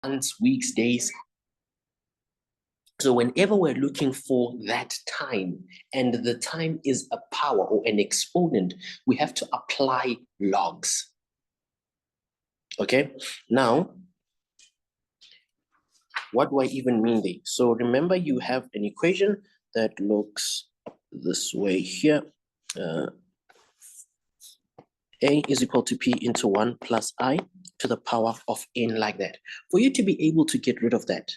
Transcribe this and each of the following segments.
months, weeks, days. So whenever we're looking for that time, and the time is a power or an exponent, we have to apply logs. Okay, now, what do I even mean there? So remember, you have an equation that looks this way here. A is equal to P into 1 plus I to the power of n, like that. For you to be able to get rid of that,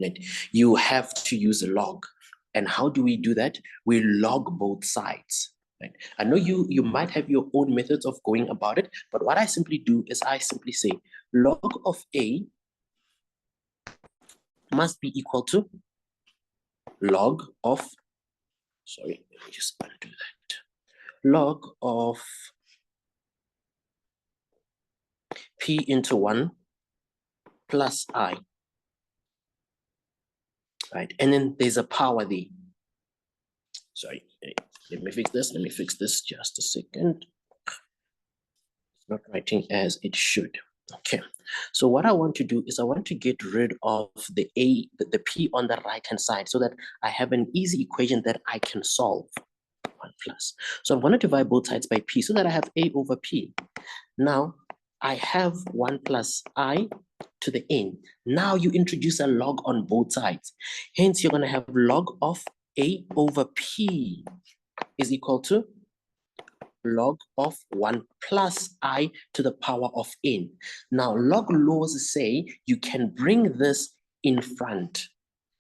right, you have to use a log. And how do we do that? We log both sides. Right? I know you might have your own methods of going about it, but what I simply do is I simply say log of A must be equal to log of, sorry, let me just undo that. Log of P into 1 plus I. Right, and then there's a power there. Sorry, let me fix this just a second. It's not writing as it should. Okay, so what I want to do is I want to get rid of the P on the right hand side so that I have an easy equation that I can solve. 1 plus. So I'm going to divide both sides by P so that I have A over P. Now I have 1 plus I to the n. Now you introduce a log on both sides. Hence, you're going to have log of A over P is equal to log of 1 plus I to the power of n. Now, log laws say you can bring this in front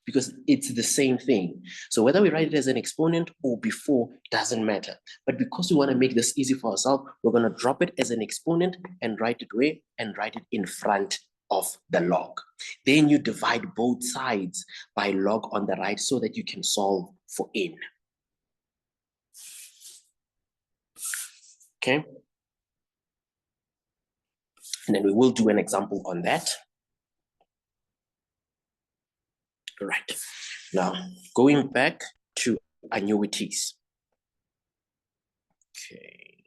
because it's the same thing. So whether we write it as an exponent or before, doesn't matter. But because we want to make this easy for ourselves, we're going to drop it as an exponent and write it where? And write it in front of the log. Then you divide both sides by log on the right so that you can solve for n. Okay. And then we will do an example on that. All right. Now, going back to annuities. Okay.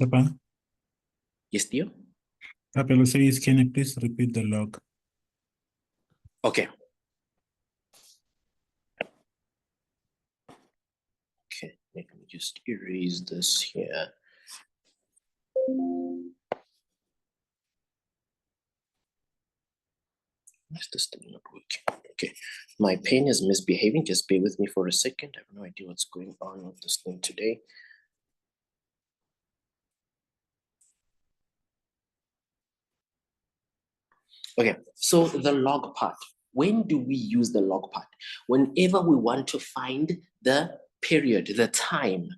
Papa. Yes, dear? Papa says, can you please repeat the log? Okay. Okay, let me just erase this here. Why is this thing not working? Okay, my pen is misbehaving. Just bear with me for a second. I have no idea what's going on with this thing today. Okay, so the log part. When do we use the log part? Whenever we want to find the period, the time,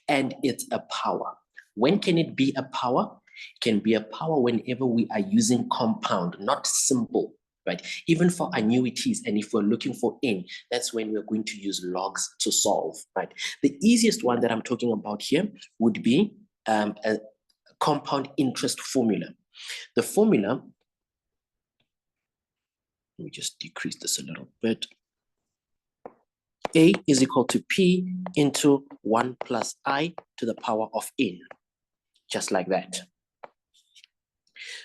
and it's a power. When can it be a power? It can be a power whenever we are using compound, not simple, right? Even for annuities, and if we're looking for n, that's when we're going to use logs to solve, right? The easiest one that I'm talking about here would be a compound interest formula. The formula, let me just decrease this a little bit. A is equal to P into 1 plus I to the power of n, just like that.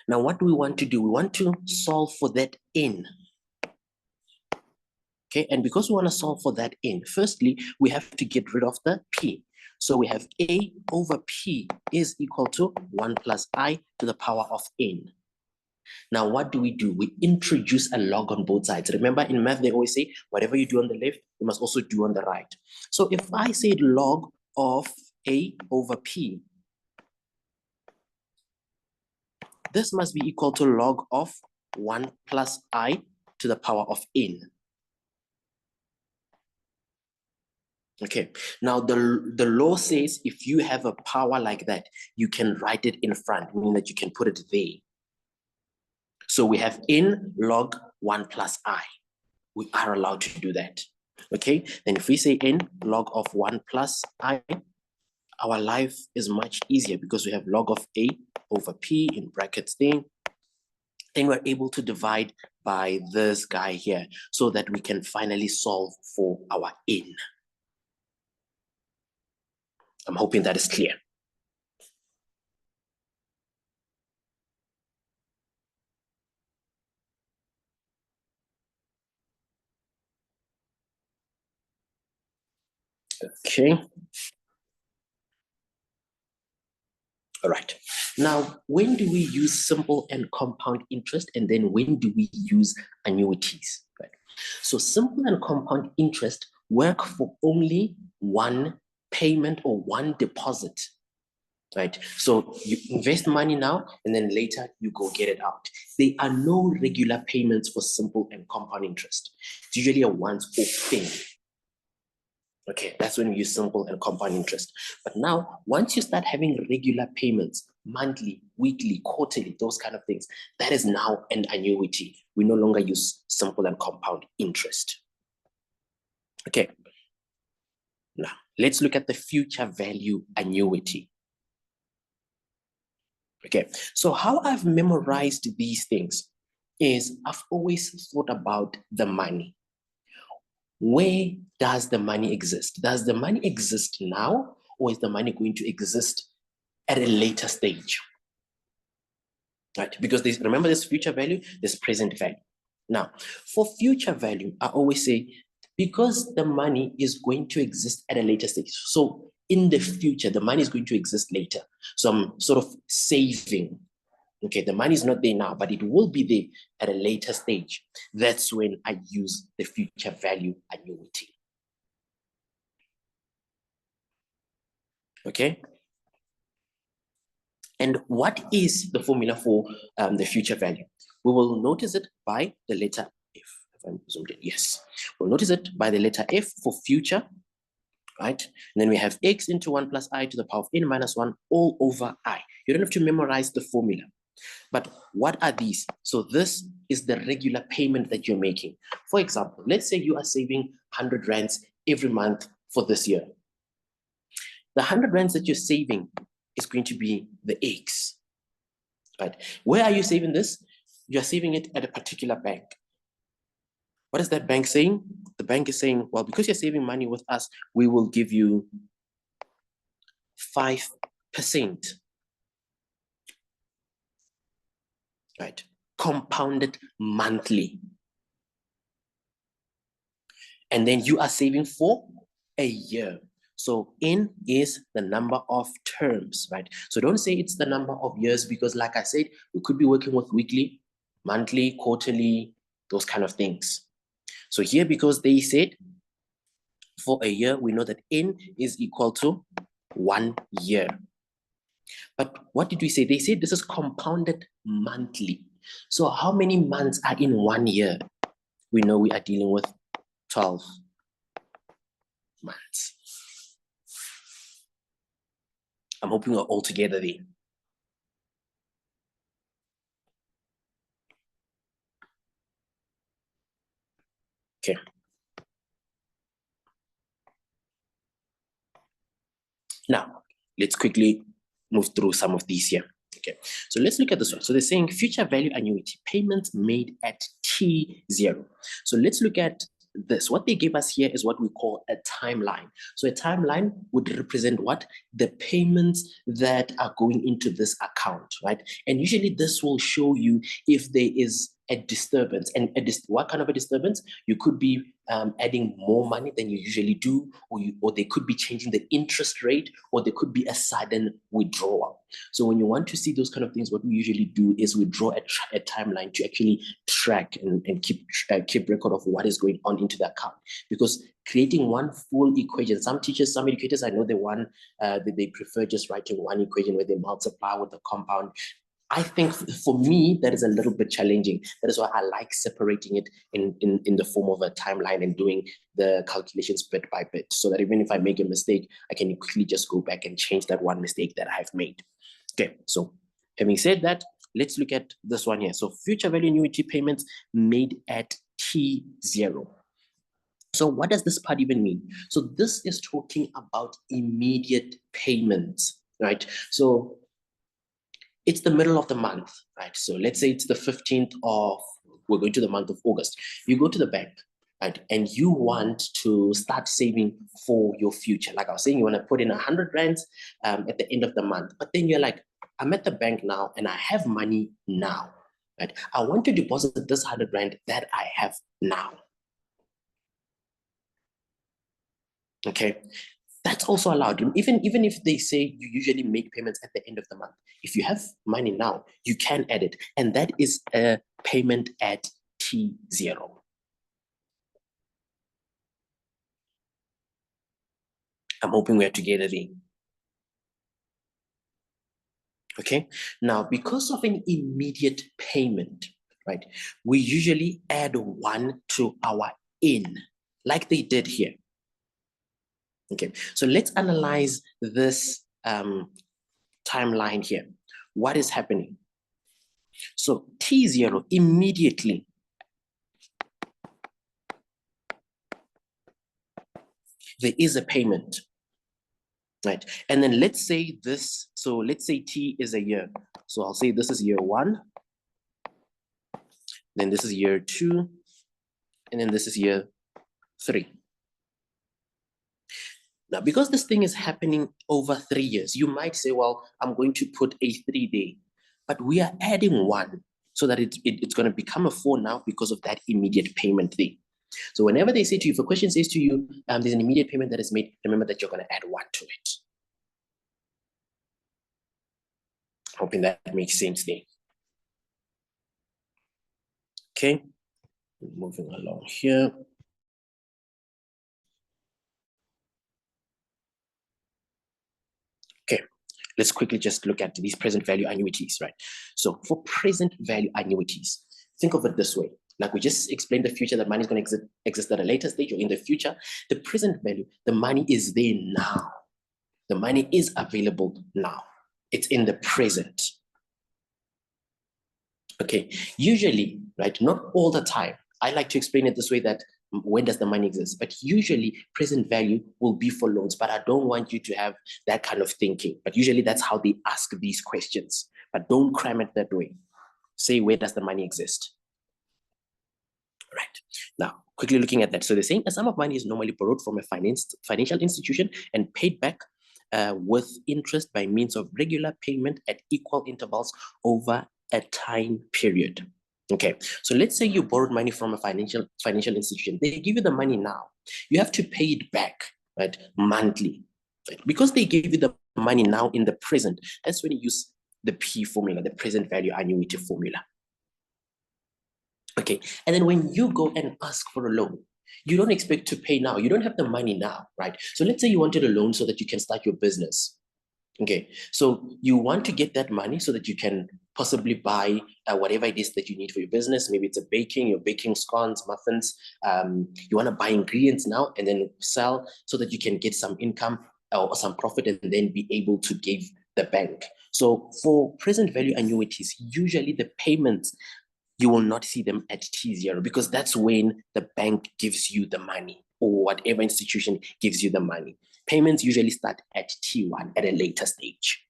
Now, what do we want to do? We want to solve for that n. Okay, and because we want to solve for that n, firstly, we have to get rid of the P. So we have A over P is equal to 1 plus I to the power of n. Now, what do? We introduce a log on both sides. Remember, in math, they always say, whatever you do on the left, you must also do on the right. So if I said log of A over P, this must be equal to log of 1 plus I to the power of n. Okay, now the law says if you have a power like that, you can write it in front, meaning that you can put it there. So we have n log 1 plus I. We are allowed to do that. Okay, then if we say n log of 1 plus I, our life is much easier because we have log of A over P in brackets thing. Then we're able to divide by this guy here so that we can finally solve for our n. I'm hoping that is clear. Okay. All right. Now, when do we use simple and compound interest? And then when do we use annuities? Right. So simple and compound interest work for only one payment or one deposit. Right. So you invest money now and then later you go get it out. There are no regular payments for simple and compound interest. It's usually a once-off thing. Okay, that's when we use simple and compound interest. But now, once you start having regular payments, monthly, weekly, quarterly, those kind of things, that is now an annuity. We no longer use simple and compound interest. Okay, now let's look at the future value annuity. Okay, so how I've memorized these things is I've always thought about the money. Where does the money exist? Does the money exist now, or is the money going to exist at a later stage? Right? Because remember, this future value, this present value. Now, for future value, I always say, because the money is going to exist at a later stage. So in the future, the money is going to exist later. So I'm sort of saving. Okay, the money is not there now, but it will be there at a later stage. That's when I use the future value annuity. Okay. And what is the formula for the future value? We will notice it by the letter F. If I'm zoomed in, yes. We'll notice it by the letter F for future, right? And then we have x into 1 plus I to the power of n minus 1 all over I. You don't have to memorize the formula. But what are these? So this is the regular payment that you're making. For example, let's say you are saving 100 rands every month for this year. The 100 rands that you're saving is going to be the X, right? Where are you saving this? You're saving it at a particular bank. What is that bank saying? The bank is saying, well, because you're saving money with us, we will give you 5%, right? Compounded monthly. And then you are saving for a year. So N is the number of terms, right? So don't say it's the number of years, because like I said, we could be working with weekly, monthly, quarterly, those kind of things. So here, because they said for a year, we know that N is equal to 1 year. But what did we say? They said this is compounded monthly. So how many months are in 1 year? We know we are dealing with 12 months. I'm hoping we're all together there. Okay. Now, let's quickly move through some of these here. Okay, so let's look at this one. So they're saying future value annuity, payments made at T0. So let's look at this. What they gave us here is what we call a timeline. So a timeline would represent what? The payments that are going into this account, right? And usually this will show you if there is a disturbance. And what kind of a disturbance? You could be adding more money than you usually do, or they could be changing the interest rate, or there could be a sudden withdrawal. So when you want to see those kind of things, what we usually do is we draw a timeline to actually track and keep record of what is going on into the account. Because creating one full equation, some teachers, some educators, I know the one that they prefer just writing one equation where they multiply with the compound. I think for me, that is a little bit challenging. That is why I like separating it in the form of a timeline and doing the calculations bit by bit, so that even if I make a mistake, I can quickly just go back and change that one mistake that I've made. Okay, so having said that, let's look at this one here. So future value annuity payments made at T0. So what does this part even mean? So this is talking about immediate payments, right? So it's the middle of the month, right? So let's say it's the 15th of, we're going to the month of August. You go to the bank, right? And you want to start saving for your future. Like I was saying, you want to put in 100 rands at the end of the month. But then you're like, I'm at the bank now and I have money now, right? I want to deposit this 100 rand that I have now. Okay, that's also allowed. Even if they say you usually make payments at the end of the month, if you have money now, you can add it, and that is a payment at T0. I'm hoping we're together there. Okay, now because of an immediate payment, right, we usually add 1 to our in, like they did here. Okay, so let's analyze this timeline here. What is happening? So T0 immediately, there is a payment, right? And then let's say this, so let's say T is a year. So I'll say this is year 1, then this is year 2, and then this is year 3. Now, because this thing is happening over 3 years, you might say, well, I'm going to put a 3-day, but we are adding 1 so that it's going to become a 4 now because of that immediate payment thing. So whenever they say to you, if a question says to you, there's an immediate payment that is made, remember that you're going to add 1 to it. Hoping that makes sense there. Okay, moving along here. Okay, let's quickly just look at these present value annuities, right? So for present value annuities, think of it this way. Like we just explained the future, that money is going to exist at a later stage or in the future. The present value, the money is there now. The money is available now. It's in the present. Okay, usually, right, not all the time. I like to explain it this way, that when does the money exist? But usually present value will be for loans, but I don't want you to have that kind of thinking. But usually that's how they ask these questions, but don't cram it that way. Say, where does the money exist? Right. Now, quickly looking at that. So they're saying a sum of money is normally borrowed from a financial institution and paid back with interest by means of regular payment at equal intervals over a time period. Okay, so let's say you borrowed money from a financial institution. They give you the money now. You have to pay it back, right, monthly. Right? Because they give you the money now in the present, that's when you use the P formula, the present value annuity formula. Okay, and then when you go and ask for a loan, you don't expect to pay now. You don't have the money now, right? So let's say you wanted a loan so that you can start your business. Okay, so you want to get that money so that you can possibly buy whatever it is that you need for your business. Maybe it's you're baking scones, muffins. You want to buy ingredients now and then sell so that you can get some income or some profit and then be able to give the bank. So for present value annuities, usually the payments, you will not see them at T0 because that's when the bank gives you the money or whatever institution gives you the money. Payments usually start at T1 at a later stage.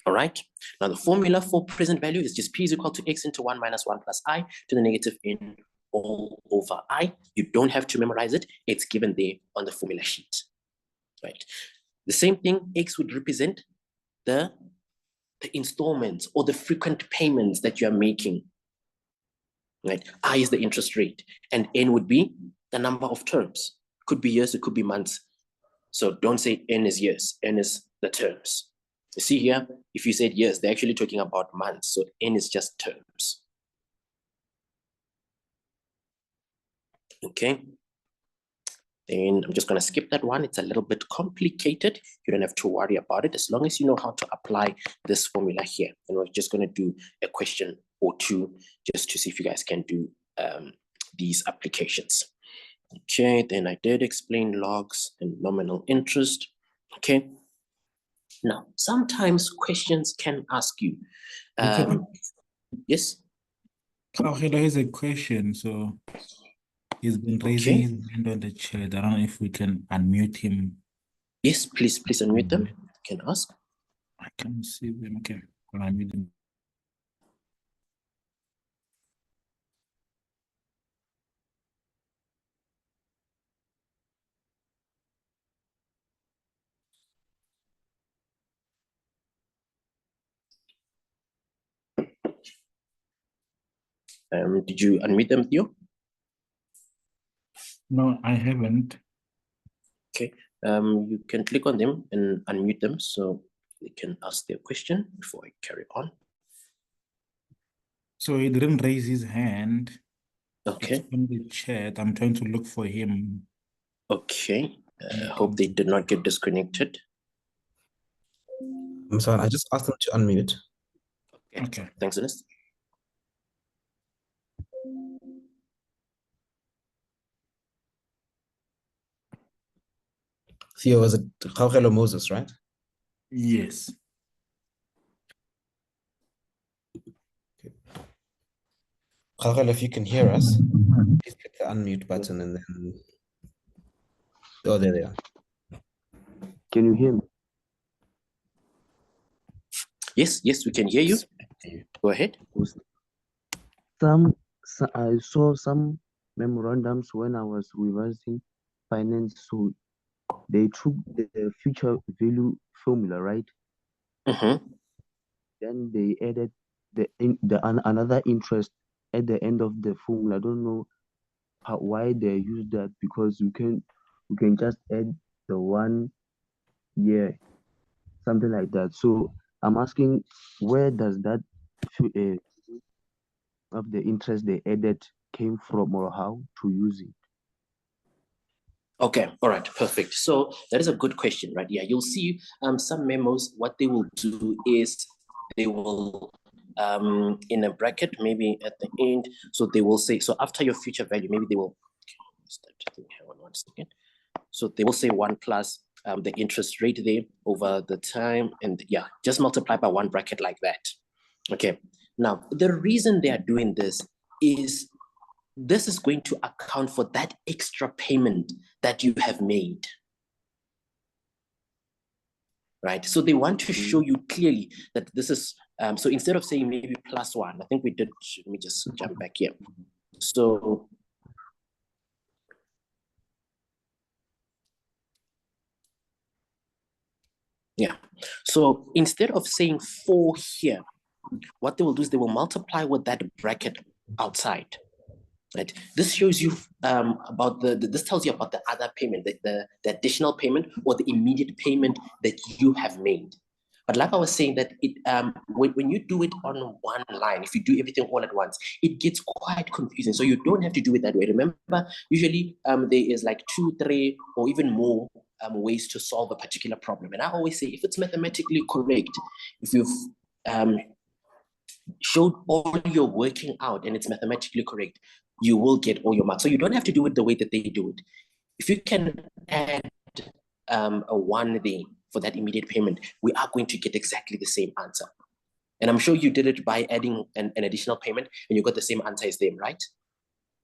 All right. Now the formula for present value is just P is equal to X into 1 minus 1 plus I to the negative N all over I. You don't have to memorize it. It's given there on the formula sheet. Right. The same thing, X would represent the installments or the frequent payments that you are making. Right? I is the interest rate, and N would be the number of terms. Could be years, it could be months. So don't say N is years, N is the terms. You see here, if you said years, they're actually talking about months. So N is just terms. Okay. Then I'm just going to skip that one. It's a little bit complicated. You don't have to worry about it as long as you know how to apply this formula here. And we're just going to do a question or two just to see if you guys can do these applications. Okay, then I did explain logs and nominal interest. Okay. Now, sometimes questions can ask you. Yes? Okay, there is a question. So he's been raising his hand on the chat. I don't know if we can unmute him. Yes, please unmute them. You can ask. I can't see them. Okay, I'll unmute them. Did you unmute them, Theo? No, I haven't. Okay, you can click on them and unmute them so they can ask their question before I carry on. So he didn't raise his hand. Okay. It's in the chat. I'm trying to look for him. Okay. Hope they did not get disconnected. I'm sorry, I just asked them to unmute. Okay. Thanks, Ernest. Theo, was it Jorge Moses, right? Yes. Jorge, if you can hear us, please click the unmute button and then. Oh, there they are. Can you hear me? Yes, we can hear you. Go ahead. I saw some memorandums when I was revising finance, so they took the future value formula, right? Then they added another interest at the end of the formula. I don't know why they use that, because we can just add the 1 year, something like that. So I'm asking, where does that of the interest they added came from, or how to use it? Okay, all right, perfect. So that is a good question, right? Yeah, you'll see some memos, what they will do is they will in a bracket, maybe at the end, so they will say, so after your future value, maybe they will start to hang on 1 second. So they will say 1 plus the interest rate there over the time, and yeah, just multiply by 1 bracket like that. Okay, now the reason they are doing this is this is going to account for that extra payment that you have made. Right, so they want to show you clearly that this is, so instead of saying maybe +1, I think we did, let me just jump back here. So, yeah, so instead of saying 4 here, what they will do is they will multiply with that bracket outside. Right. This shows you about this tells you about the other payment, the additional payment or the immediate payment that you have made. But like I was saying, that it when you do it on one line, if you do everything all at once, it gets quite confusing. So you don't have to do it that way. Remember, usually there is like 2, 3, or even more ways to solve a particular problem. And I always say, if it's mathematically correct, if you've showed all your working out and it's mathematically correct, you will get all your marks. So you don't have to do it the way that they do it. If you can add a 1 there for that immediate payment, we are going to get exactly the same answer. And I'm sure you did it by adding an additional payment and you got the same answer as them, right?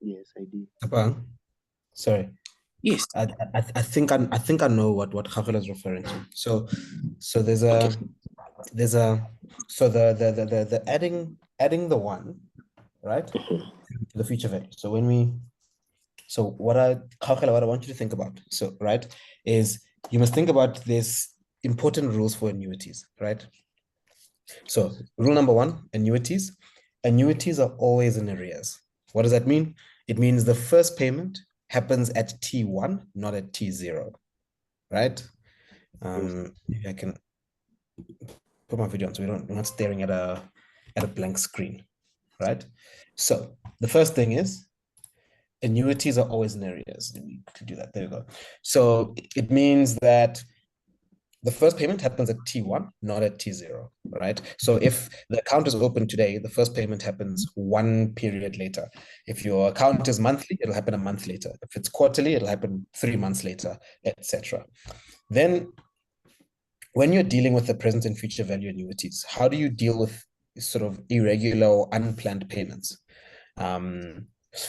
Yes, I did. Sorry. Yes. I think I know what Jorge is referring to. So there's a so the adding the 1, right, to the future value. So what I want you to think about, so right, is you must think about this important rules for annuities, right? So rule number 1, annuities are always in arrears. What does that mean? It means the first payment happens at T1, not at T0, right? Maybe I can put my video on so we're not staring at a blank screen, right? So the first thing is annuities are always in arrears. Let me do that. There we go. So it means that the first payment happens at T1, not at T0, right? So if the account is open today, the first payment happens 1 period later. If your account is monthly, it'll happen a month later. If it's quarterly, it'll happen 3 months later, etc. Then when you're dealing with the present and future value annuities, how do you deal with sort of irregular or unplanned payments?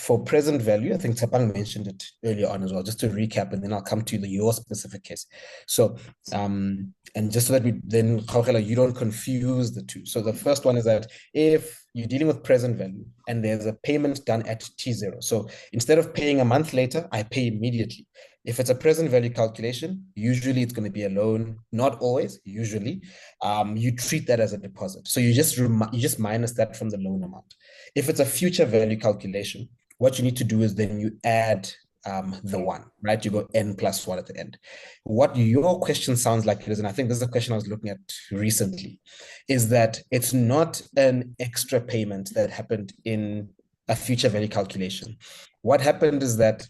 For present value, I think Tsapang mentioned it earlier on as well, just to recap, and then I'll come to your specific case. So, and just so that you don't confuse the two. So the first one is that if you're dealing with present value and there's a payment done at T0, so instead of paying a month later, I pay immediately. If it's a present value calculation, usually it's going to be a loan, not always, usually. You treat that as a deposit. So you just minus that from the loan amount. If it's a future value calculation, what you need to do is then you add the one, right? You go n plus 1 at the end. What your question sounds like is, and I think this is a question I was looking at recently, is that it's not an extra payment that happened in a future value calculation. What happened is that,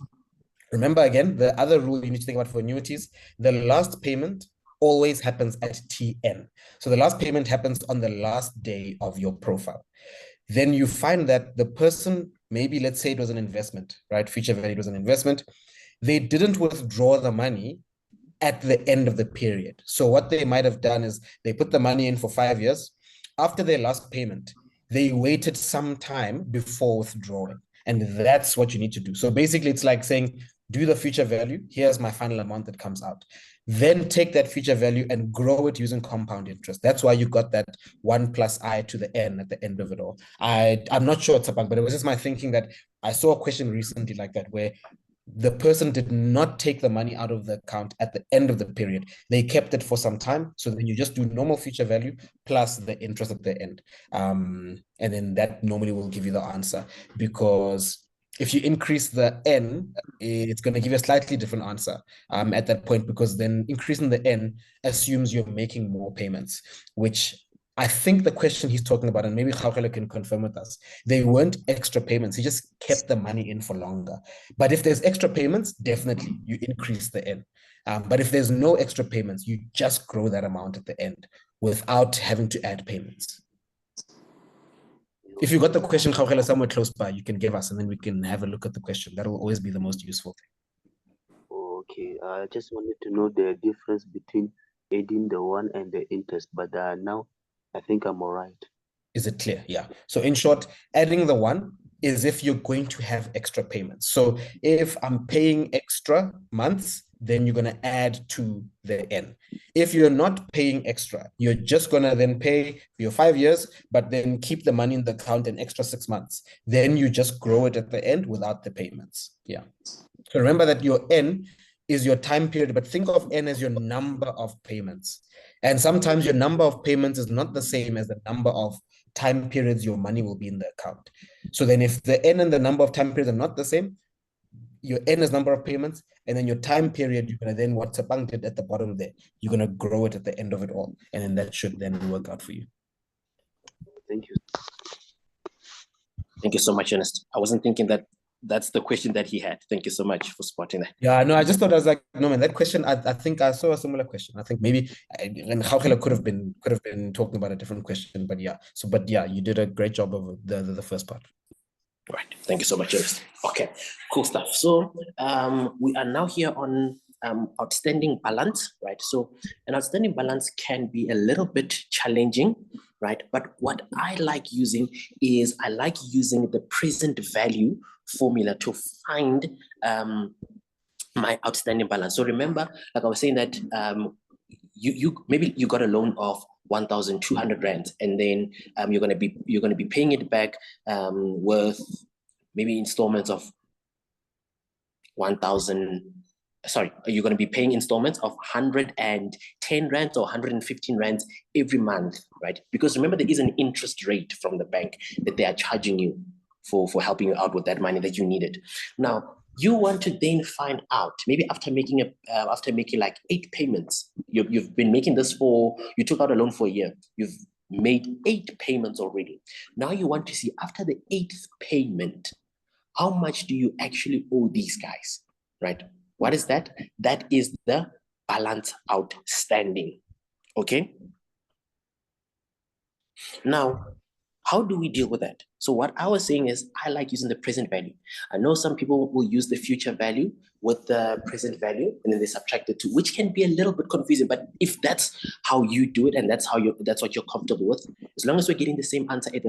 remember again, the other rule you need to think about for annuities, the last payment always happens at Tn. So the last payment happens on the last day of your profile. Then you find that the person, maybe let's say it was an investment, right? Future value was an investment. They didn't withdraw the money at the end of the period. So what they might have done is they put the money in for 5 years. After their last payment, they waited some time before withdrawing. And that's what you need to do. So basically, it's like saying, do the future value. Here's my final amount that comes out. Then take that future value and grow it using compound interest. That's why you got that 1 plus I to the n at the end of it all. I'm not sure it's about, but it was just my thinking that I saw a question recently like that where the person did not take the money out of the account at the end of the period. They kept it for some time. So then you just do normal future value plus the interest at the end. And then that normally will give you the answer, because if you increase the n, it's going to give you a slightly different answer at that point, because then increasing the n assumes you're making more payments, which I think the question he's talking about, and maybe Gaugela can confirm with us, they weren't extra payments. He just kept the money in for longer. But if there's extra payments, definitely you increase the n. But if there's no extra payments, you just grow that amount at the end without having to add payments. If you got the question, Gaugela, somewhere close by, you can give us, and then we can have a look at the question. That will always be the most useful thing. Okay, I just wanted to know the difference between adding the one and the interest, but now I think I'm all right. Is it clear? Yeah. So in short, adding the one is if you're going to have extra payments. So if I'm paying extra months, then you're going to add to the n. If you're not paying extra, you're just going to then pay for your 5 years, but then keep the money in the account an extra 6 months. Then you just grow it at the end without the payments. Yeah. So remember that your n is your time period, but think of n as your number of payments. And sometimes your number of payments is not the same as the number of time periods your money will be in the account. So then if the n and the number of time periods are not the same, your n is number of payments, and then your time period, you're going to then what's appointed at the bottom there. You're going to grow it at the end of it all. And then that should then work out for you. Thank you. Thank you so much, Ernest. I wasn't thinking that that's the question that he had. Thank you so much for spotting that. Yeah, no, I just thought I was like, no, man, that question, I think I saw a similar question. I think maybe, and Gaugela could have been talking about a different question, but yeah. So, but yeah, you did a great job of the first part. Right. Thank you so much, Ernest. Okay, cool stuff. So we are now here on outstanding balance, right? So an outstanding balance can be a little bit challenging, right? But what I like using is I like using the present value formula to find my outstanding balance. So remember, like I was saying that you maybe you got a loan of 1,200 rand, and then you're gonna be paying it back with maybe installments of 1,000. Sorry, you're going to be paying installments of 110 rand or 115 rand every month, right? Because remember, there is an interest rate from the bank that they are charging you for helping you out with that money that you needed. Now, you want to then find out, maybe after making like 8 payments, you've been making this you took out a loan for a year, you've made 8 payments already. Now you want to see, after the 8th payment, how much do you actually owe these guys, right? What is that? That is the balance outstanding, okay? Now, how do we deal with that? So what I was saying is I like using the present value. I know some people will use the future value with the present value, and then they subtract the two, which can be a little bit confusing. But if that's how you do it and that's what you're comfortable with, as long as we're getting the same answer at the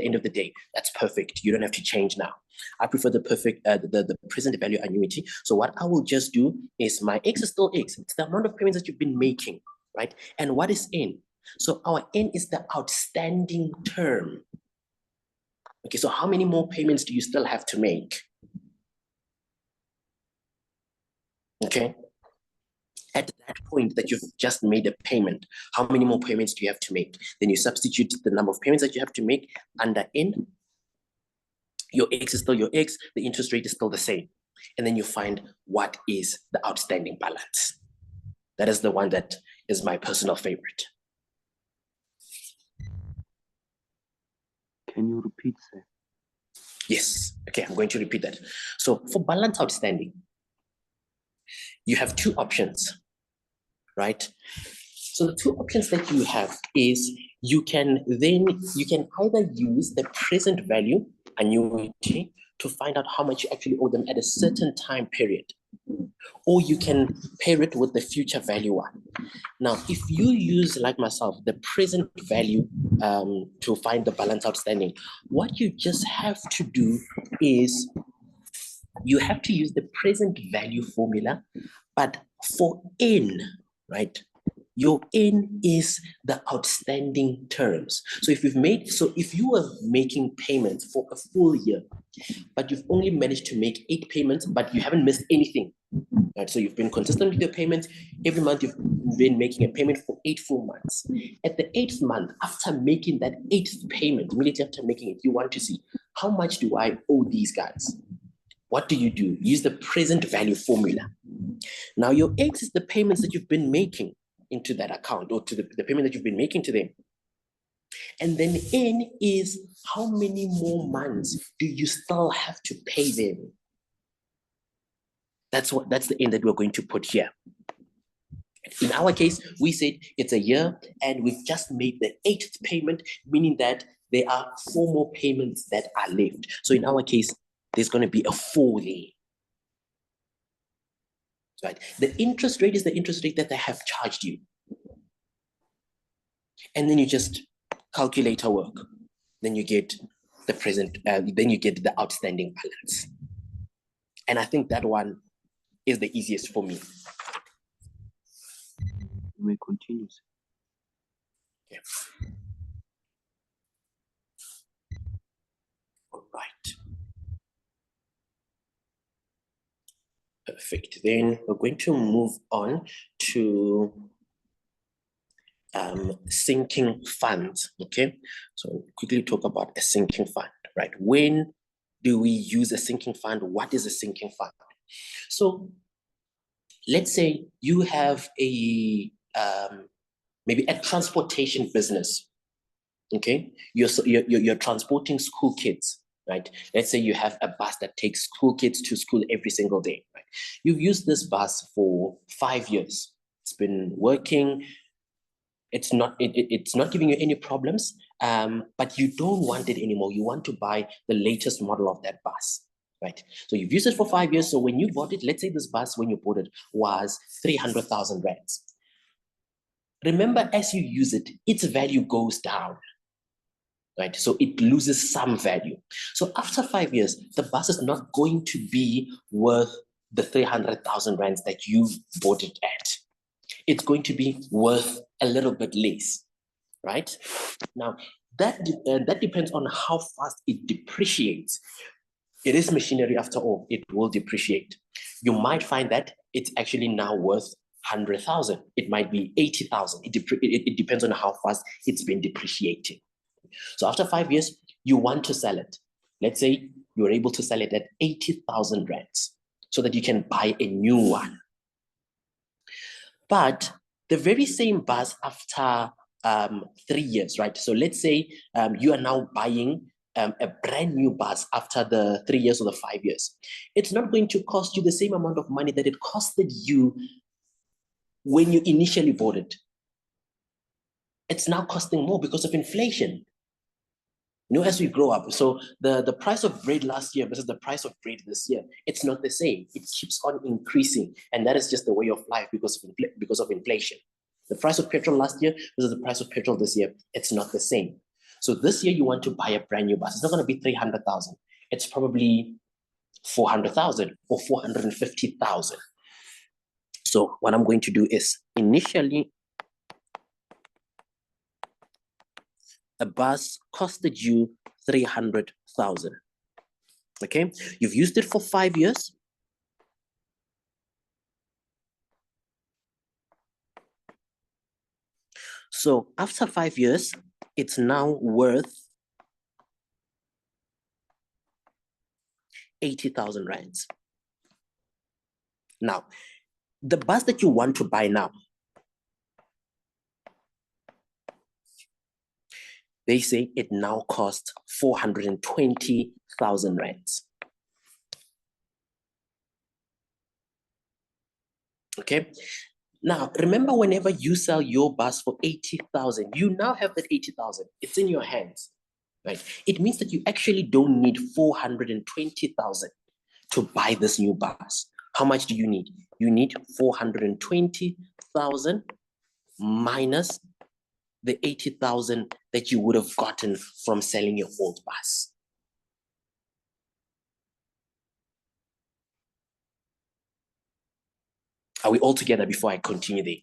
end of the day, that's perfect. You don't have to change now. I prefer the present value annuity. So what I will just do is my X is still X. It's the amount of payments that you've been making, right? And what is N? So our N is the outstanding term. Okay, so how many more payments do you still have to make? Okay, at that point that you've just made a payment, how many more payments do you have to make? Then you substitute the number of payments that you have to make under N. Your X is still your X, the interest rate is still the same. and then you find what is the outstanding balance. That is the one that is my personal favorite. Can you repeat, sir? Yes. Okay, I'm going to repeat that. So for balance outstanding, you have two options, right? So the two options that you have is you can either use the present value annuity to find out how much you actually owe them at a certain time period, or you can pair it with the future value one. Now, if you use, like myself, the present value to find the balance outstanding, what you just have to do is you have to use the present value formula, but for N, right? Your N is the outstanding terms. So if you are making payments for a full year, but you've only managed to make 8 payments, but you haven't missed anything, right? So you've been consistent with your payments. Every month you've been making a payment for 8 full months. At the 8th month, after making that 8th payment, immediately after making it, you want to see, how much do I owe these guys? What do? Use the present value formula. Now your X is the payments that you've been making into that account, or to the payment that you've been making to them. And then N is how many more months do you still have to pay them? That's the N that we're going to put here. In our case, we said it's a year and we've just made the 8th payment, meaning that there are 4 more payments that are left. So in our case, there's going to be a 4 there. Right? The interest rate is the interest rate that they have charged you. And then you just calculate our work. Then you get the present, then you get the outstanding balance. And I think that one is the easiest for me. You may continue, sir. Yeah. All right. Perfect. Then we're going to move on to sinking funds. Okay. So quickly talk about a sinking fund, right? When do we use a sinking fund? What is a sinking fund? So let's say you have a maybe a transportation business. Okay, you're transporting school kids, right? Let's say you have a bus that takes school kids to school every single day, right? You've used this bus for 5 years. It's been working. It's not giving you any problems, but you don't want it anymore. You want to buy the latest model of that bus, right? So you've used it for 5 years. So when you bought it, let's say this bus, when you bought it, was 300,000 rands. Remember, as you use it, its value goes down, right? So it loses some value. So after 5 years, the bus is not going to be worth the 300,000 rands that you bought it at. It's going to be worth a little bit less, right? Now, that depends on how fast it depreciates. It is machinery after all, it will depreciate. You might find that it's actually now worth 100,000. It might be 80,000. It depends on how fast it's been depreciating. So after 5 years, you want to sell it. Let's say you're able to sell it at 80,000 rands so that you can buy a new one. But the very same bus after 3 years, right? So let's say you are now buying a brand new bus after the 3 years or the 5 years. It's not going to cost you the same amount of money that it costed you when you initially bought it. It's now costing more because of inflation. You know, as we grow up, so the price of bread last year versus the price of bread this year, it's not the same. It keeps on increasing, and that is just the way of life because of inflation. The price of petrol last year versus the price of petrol this year, it's not the same. So this year you want to buy a brand new bus. It's not going to be 300,000. It's probably 400,000 or 450,000. So what I'm going to do is initially, a bus costed you 300,000. Okay, you've used it for 5 years. So after 5 years, it's now worth 80,000 rands. Now, the bus that you want to buy now, they say it now costs 420,000 rands. Okay. Now, remember, whenever you sell your bus for 80,000, you now have that 80,000. It's in your hands, right? It means that you actually don't need 420,000 to buy this new bus. How much do you need? You need 420,000 minus the 80,000 that you would have gotten from selling your old bus. Are we all together before I continue there?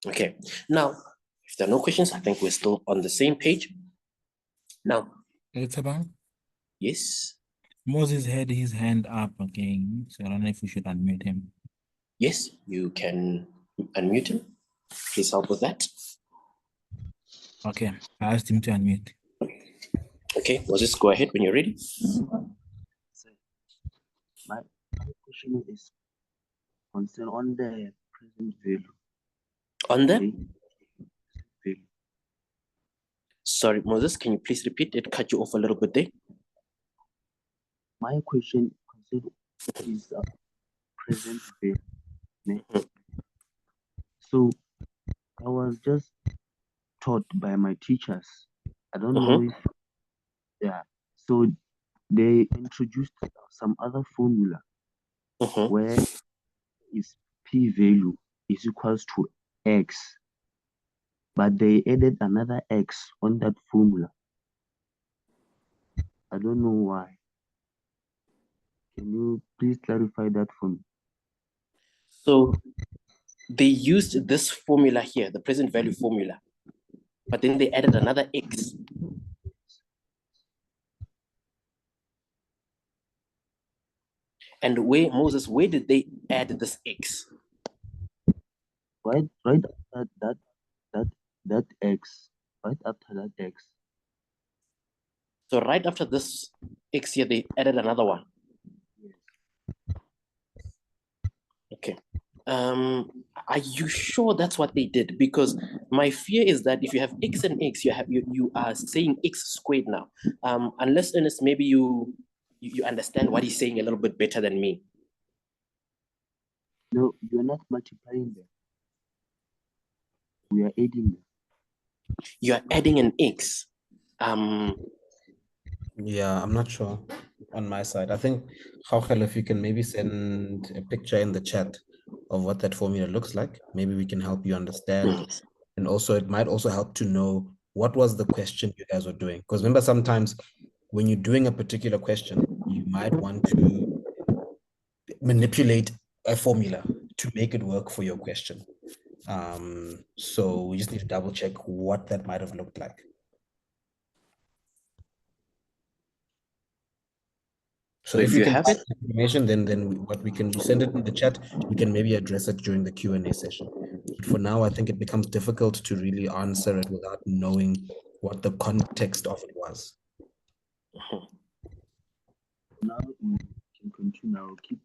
Okay, now, if there are no questions, I think we're still on the same page. Now, It's about yes, Moses had his hand up again, so I don't know if we should unmute him. yes, you can unmute him. Please help with that. Okay, I asked him to unmute. Okay, well, just go ahead when you're ready. My question is concerned on the present value. On the, Okay. Value. sorry, Moses, can you please repeat? It cut you off a little bit there. My question concerned is present value. ne? So I was just taught by my teachers. I don't know if so they introduced some other formula where is p value is equals to x, but they added another x on that formula. I don't know why. Can you please clarify that for me? So they used this formula here, the present value formula, but then they added another x. And where, Moses, where did they add this x? Right after that x, right after that x. So right after this x here, they added another one. Okay. Are you sure that's what they did? Because my fear is that if you have x and x, you are saying x squared now. Unless, Ernest, maybe you understand what he's saying a little bit better than me. No, you're not multiplying them. We are adding them. You are adding an x. Yeah, I'm not sure on my side. I think, Jorge, if you can maybe send a picture in the chat of what that formula looks like, maybe we can help you understand. And also, it might also help to know what was the question you guys were doing. Because remember, sometimes when you're doing a particular question, you might want to manipulate a formula to make it work for your question. So we just need to double check what that might have looked like. So if you can have find information, then what we can do, send it in the chat. We can maybe address it during the Q&A session. But for now, I think it becomes difficult to really answer it without knowing what the context of it was. Now you can continue. I'll keep.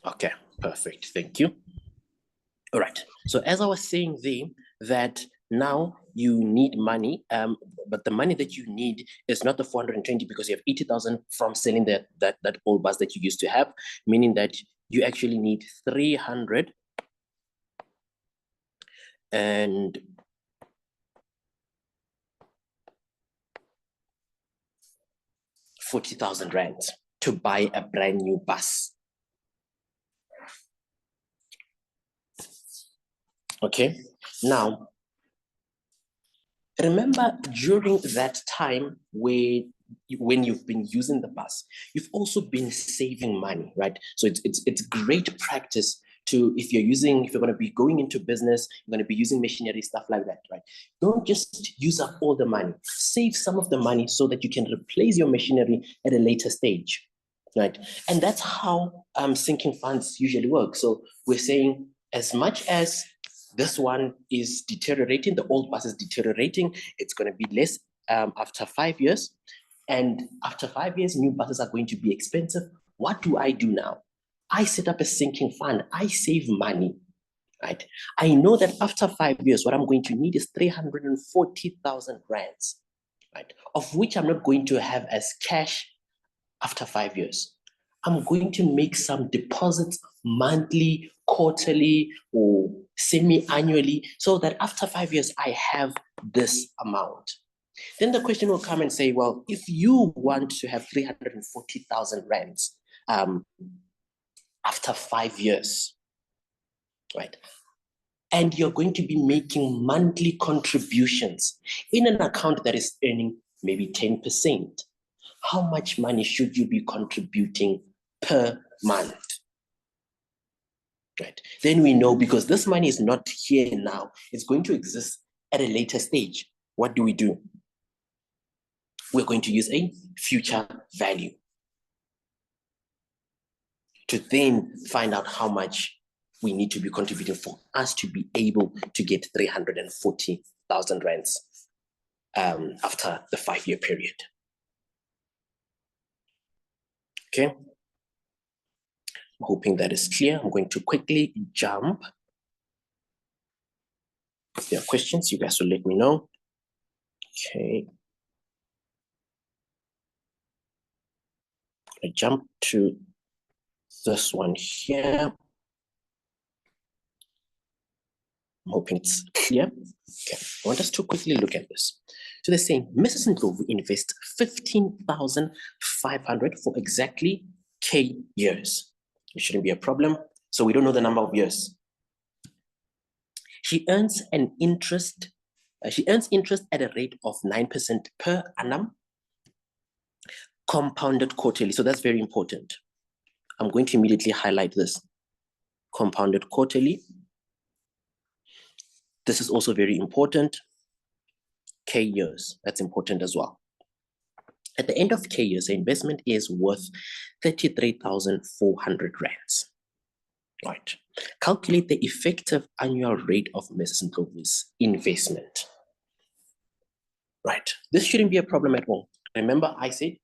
Okay, perfect. Thank you. All right. So as I was saying there, that now you need money, but the money that you need is not the 420 because you have 80,000 from selling that old bus that you used to have, meaning that you actually need 340,000 rands to buy a brand new bus. Okay, now remember during that time when you've been using the bus, you've also been saving money, right? So it's great practice to, if you're going to be going into business, you're going to be using machinery, stuff like that, right? Don't just use up all the money. Save some of the money so that you can replace your machinery at a later stage, right? And that's how sinking funds usually work. So we're saying, as much as this one is deteriorating, the old bus is deteriorating, it's going to be less after 5 years. And after 5 years, new buses are going to be expensive. What do I do now? I set up a sinking fund. I save money, right? I know that after 5 years, what I'm going to need is 340,000 rands, right? Of which I'm not going to have as cash after 5 years. I'm going to make some deposits monthly, quarterly, or semi-annually, so that after 5 years, I have this amount. Then the question will come and say, well, if you want to have 340,000 rands after 5 years, right? And you're going to be making monthly contributions in an account that is earning maybe 10%. How much money should you be contributing per month? Right. Then we know, because this money is not here now, it's going to exist at a later stage. What do? We're going to use a future value to then find out how much we need to be contributing for us to be able to get 340,000 rands after the 5-year period. Okay. I'm hoping that is clear. I'm going to quickly jump. If there are questions, you guys will let me know. Okay. I jump to this one here. I'm hoping it's clear. Okay. I want us to quickly look at this. So they're saying Mrs. Ndlovu invests 15,500 for exactly K years. It shouldn't be a problem. So we don't know the number of years. She earns interest at a rate of 9% per annum, compounded quarterly. So that's very important. I'm going to immediately highlight this. Compounded quarterly. This is also very important. K years, that's important as well. At the end of K years, the investment is worth 33,400 rands. Right. Calculate the effective annual rate of Mrs. Ndlovu's investment. Right. This shouldn't be a problem at all. Remember, I said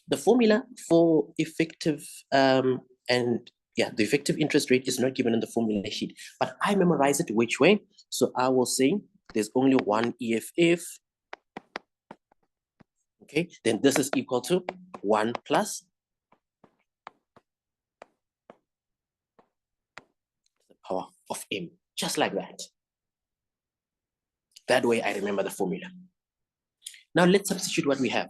the formula for effective the effective interest rate is not given in the formula sheet, but I memorize it which way. So I will say there's only one EFF. Okay, then this is equal to 1 plus the power of M, just like that. That way I remember the formula. Now let's substitute what we have.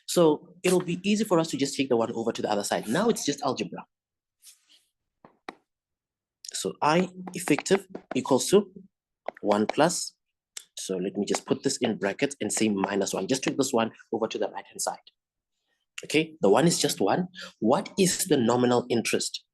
So it'll be easy for us to just take the one over to the other side. Now it's just algebra. So I effective equals to 1 plus. So let me just put this in brackets and say minus 1. Just take this one over to the right-hand side. Okay, the 1 is just 1. What is the nominal interest?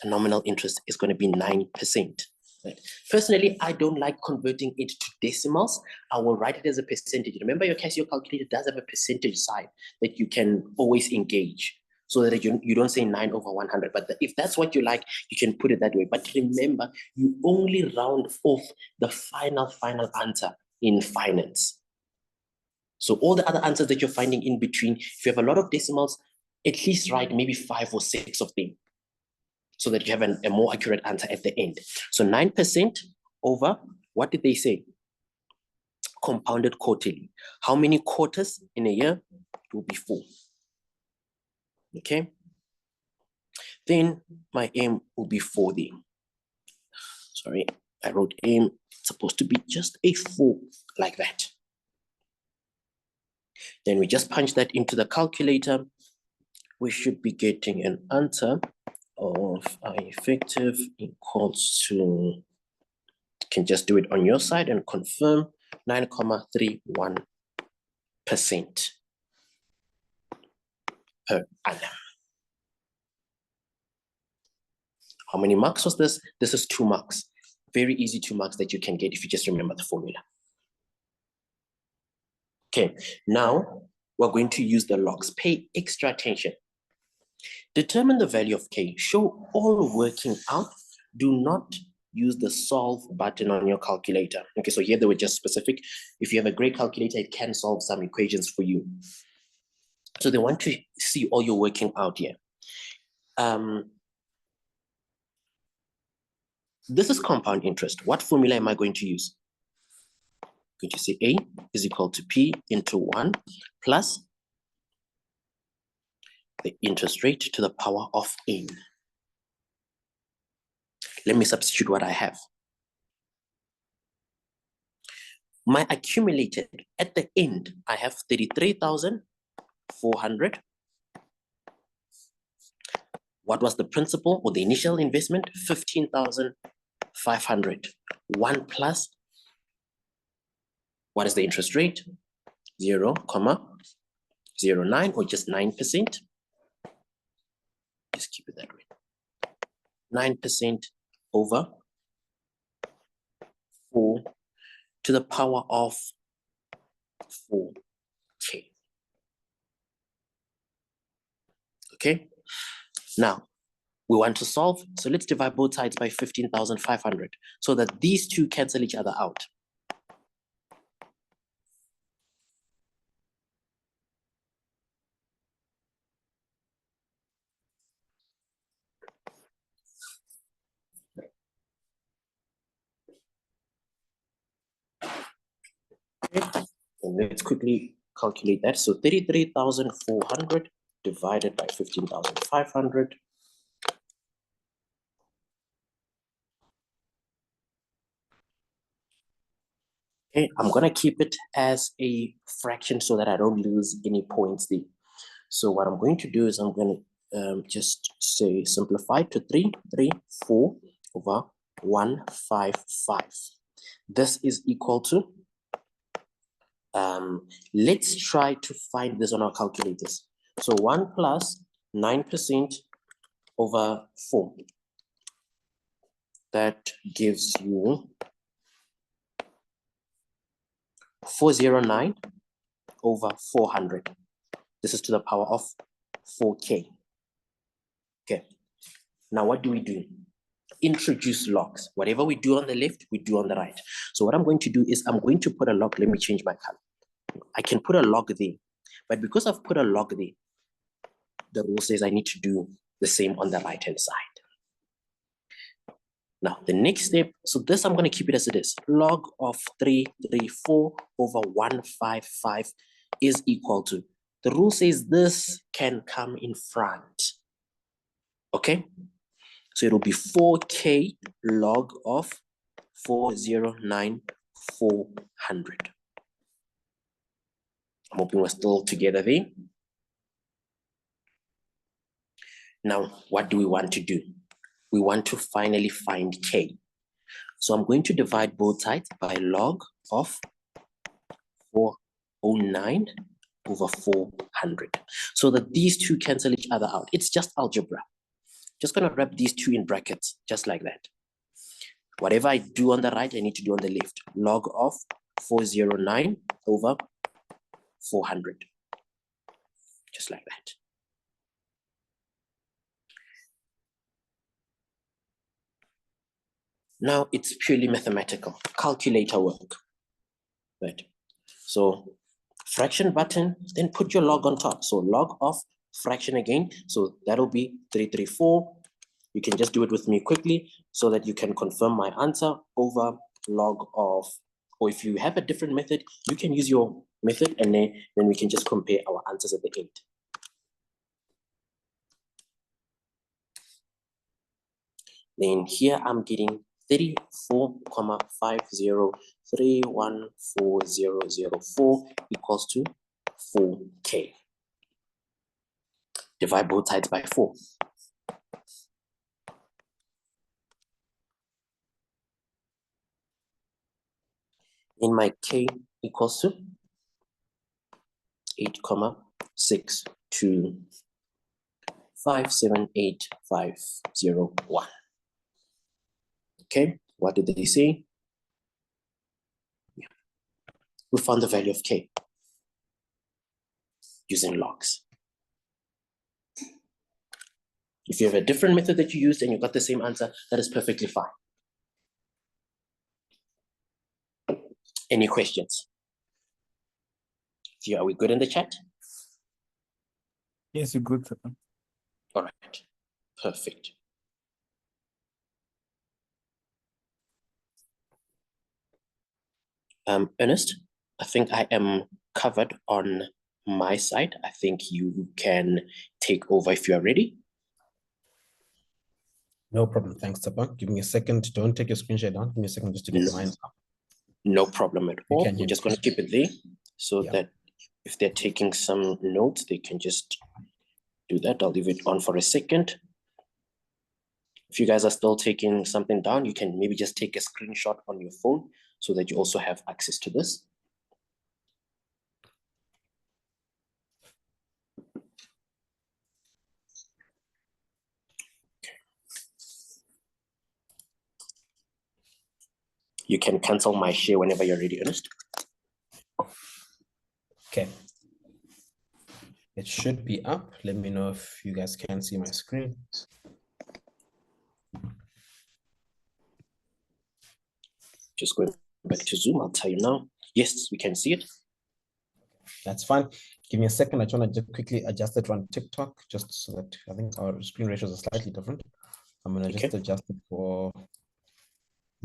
The nominal interest is going to be 9%. Right? Personally, I don't like converting it to decimals. I will write it as a percentage. Remember, your Casio calculator does have a percentage side that you can always engage, so that you don't say 9 over 100. But if that's what you like, you can put it that way. But remember, you only round off the final answer in finance. So all the other answers that you're finding in between, if you have a lot of decimals, at least write maybe 5 or 6 of them, so that you have a more accurate answer at the end. So 9% over, what did they say? Compounded quarterly. How many quarters in a year? It will be 4. Okay. Then my M will be 40. Sorry, I wrote M. It's supposed to be just a 4, like that. Then we just punch that into the calculator. We should be getting an answer of effective equals to, you can just do it on your side and confirm, 9.31% per annum. How many marks was this? This is 2 marks. Very easy 2 marks that you can get if you just remember the formula. Okay, now we're going to use the logs. Pay extra attention. Determine the value of K. Show all working out. Do not use the solve button on your calculator. Okay, so here they were just specific. If you have a great calculator, it can solve some equations for you. So they want to see all your working out here. This is compound interest. What formula am I going to use? I'm going to say A is equal to P into 1 plus the interest rate to the power of N. Let me substitute what I have. My accumulated at the end, I have 33,400. What was the principal or the initial investment? 15,500. 1 plus, what is the interest rate? 0.09 or just 9%. Just keep it that way. 9% over 4 to the power of 4K. Okay, now we want to solve, so let's divide both sides by 15,500 so that these two cancel each other out. Okay. And let's quickly calculate that. So 33,400 divided by 15,500. Okay, I'm gonna keep it as a fraction so that I don't lose any points there. So what I'm going to do is I'm gonna just say simplify to 334 over 155. This is equal to, let's try to find this on our calculators. So 1 plus 9% over 4. That gives you 409 over 400. This is to the power of 4K. Okay, now what do? Introduce logs. Whatever we do on the left, we do on the right. So what I'm going to do is I'm going to put a log. Let me change my color. I can put a log there, but because I've put a log there, the rule says I need to do the same on the right-hand side. Now, the next step, so this I'm going to keep it as it is. Log of 334 over 155 is equal to, the rule says this can come in front. Okay? So it'll be 4K log of 409,400. I'm hoping we're still together there. Now, what do we want to do? We want to finally find K. So I'm going to divide both sides by log of 409 over 400. So that these two cancel each other out. It's just algebra. Just gonna wrap these two in brackets, just like that. Whatever I do on the right, I need to do on the left. Log of 409 over 400. Just like that. Now it's purely mathematical, calculator work, right? So fraction button, then put your log on top. So log of fraction again. So that'll be 334. You can just do it with me quickly so that you can confirm my answer over log of, or if you have a different method, you can use your method and then we can just compare our answers at the end. Then here I'm getting 34,50314004 equals to 4K. Divide both sides by 4. In my K equals to 8,62578,501. Okay, what did they say? Yeah. We found the value of K using logs. If you have a different method that you used and you got the same answer, that is perfectly fine. Any questions? Are we good in the chat? Yes, you're good. All right, perfect. Ernest, I think I am covered on my side. I think you can take over if you are ready. No problem. Thanks, Tabang. Give me a second. Don't take your screen share down. Give me a second just to get mine up. No problem at all. We're just going to keep it there so that if they're taking some notes, they can just do that. I'll leave it on for a second. If you guys are still taking something down, you can maybe just take a screenshot on your phone so that you also have access to this. You can cancel my share whenever you're ready, Ernest. Okay. It should be up. Let me know if you guys can see my screen. Just going back to Zoom, I'll tell you now. Yes, we can see it. That's fine. Give me a second. I just want to just quickly adjust it on TikTok, just so that I think our screen ratios are slightly different. I'm going to just adjust it for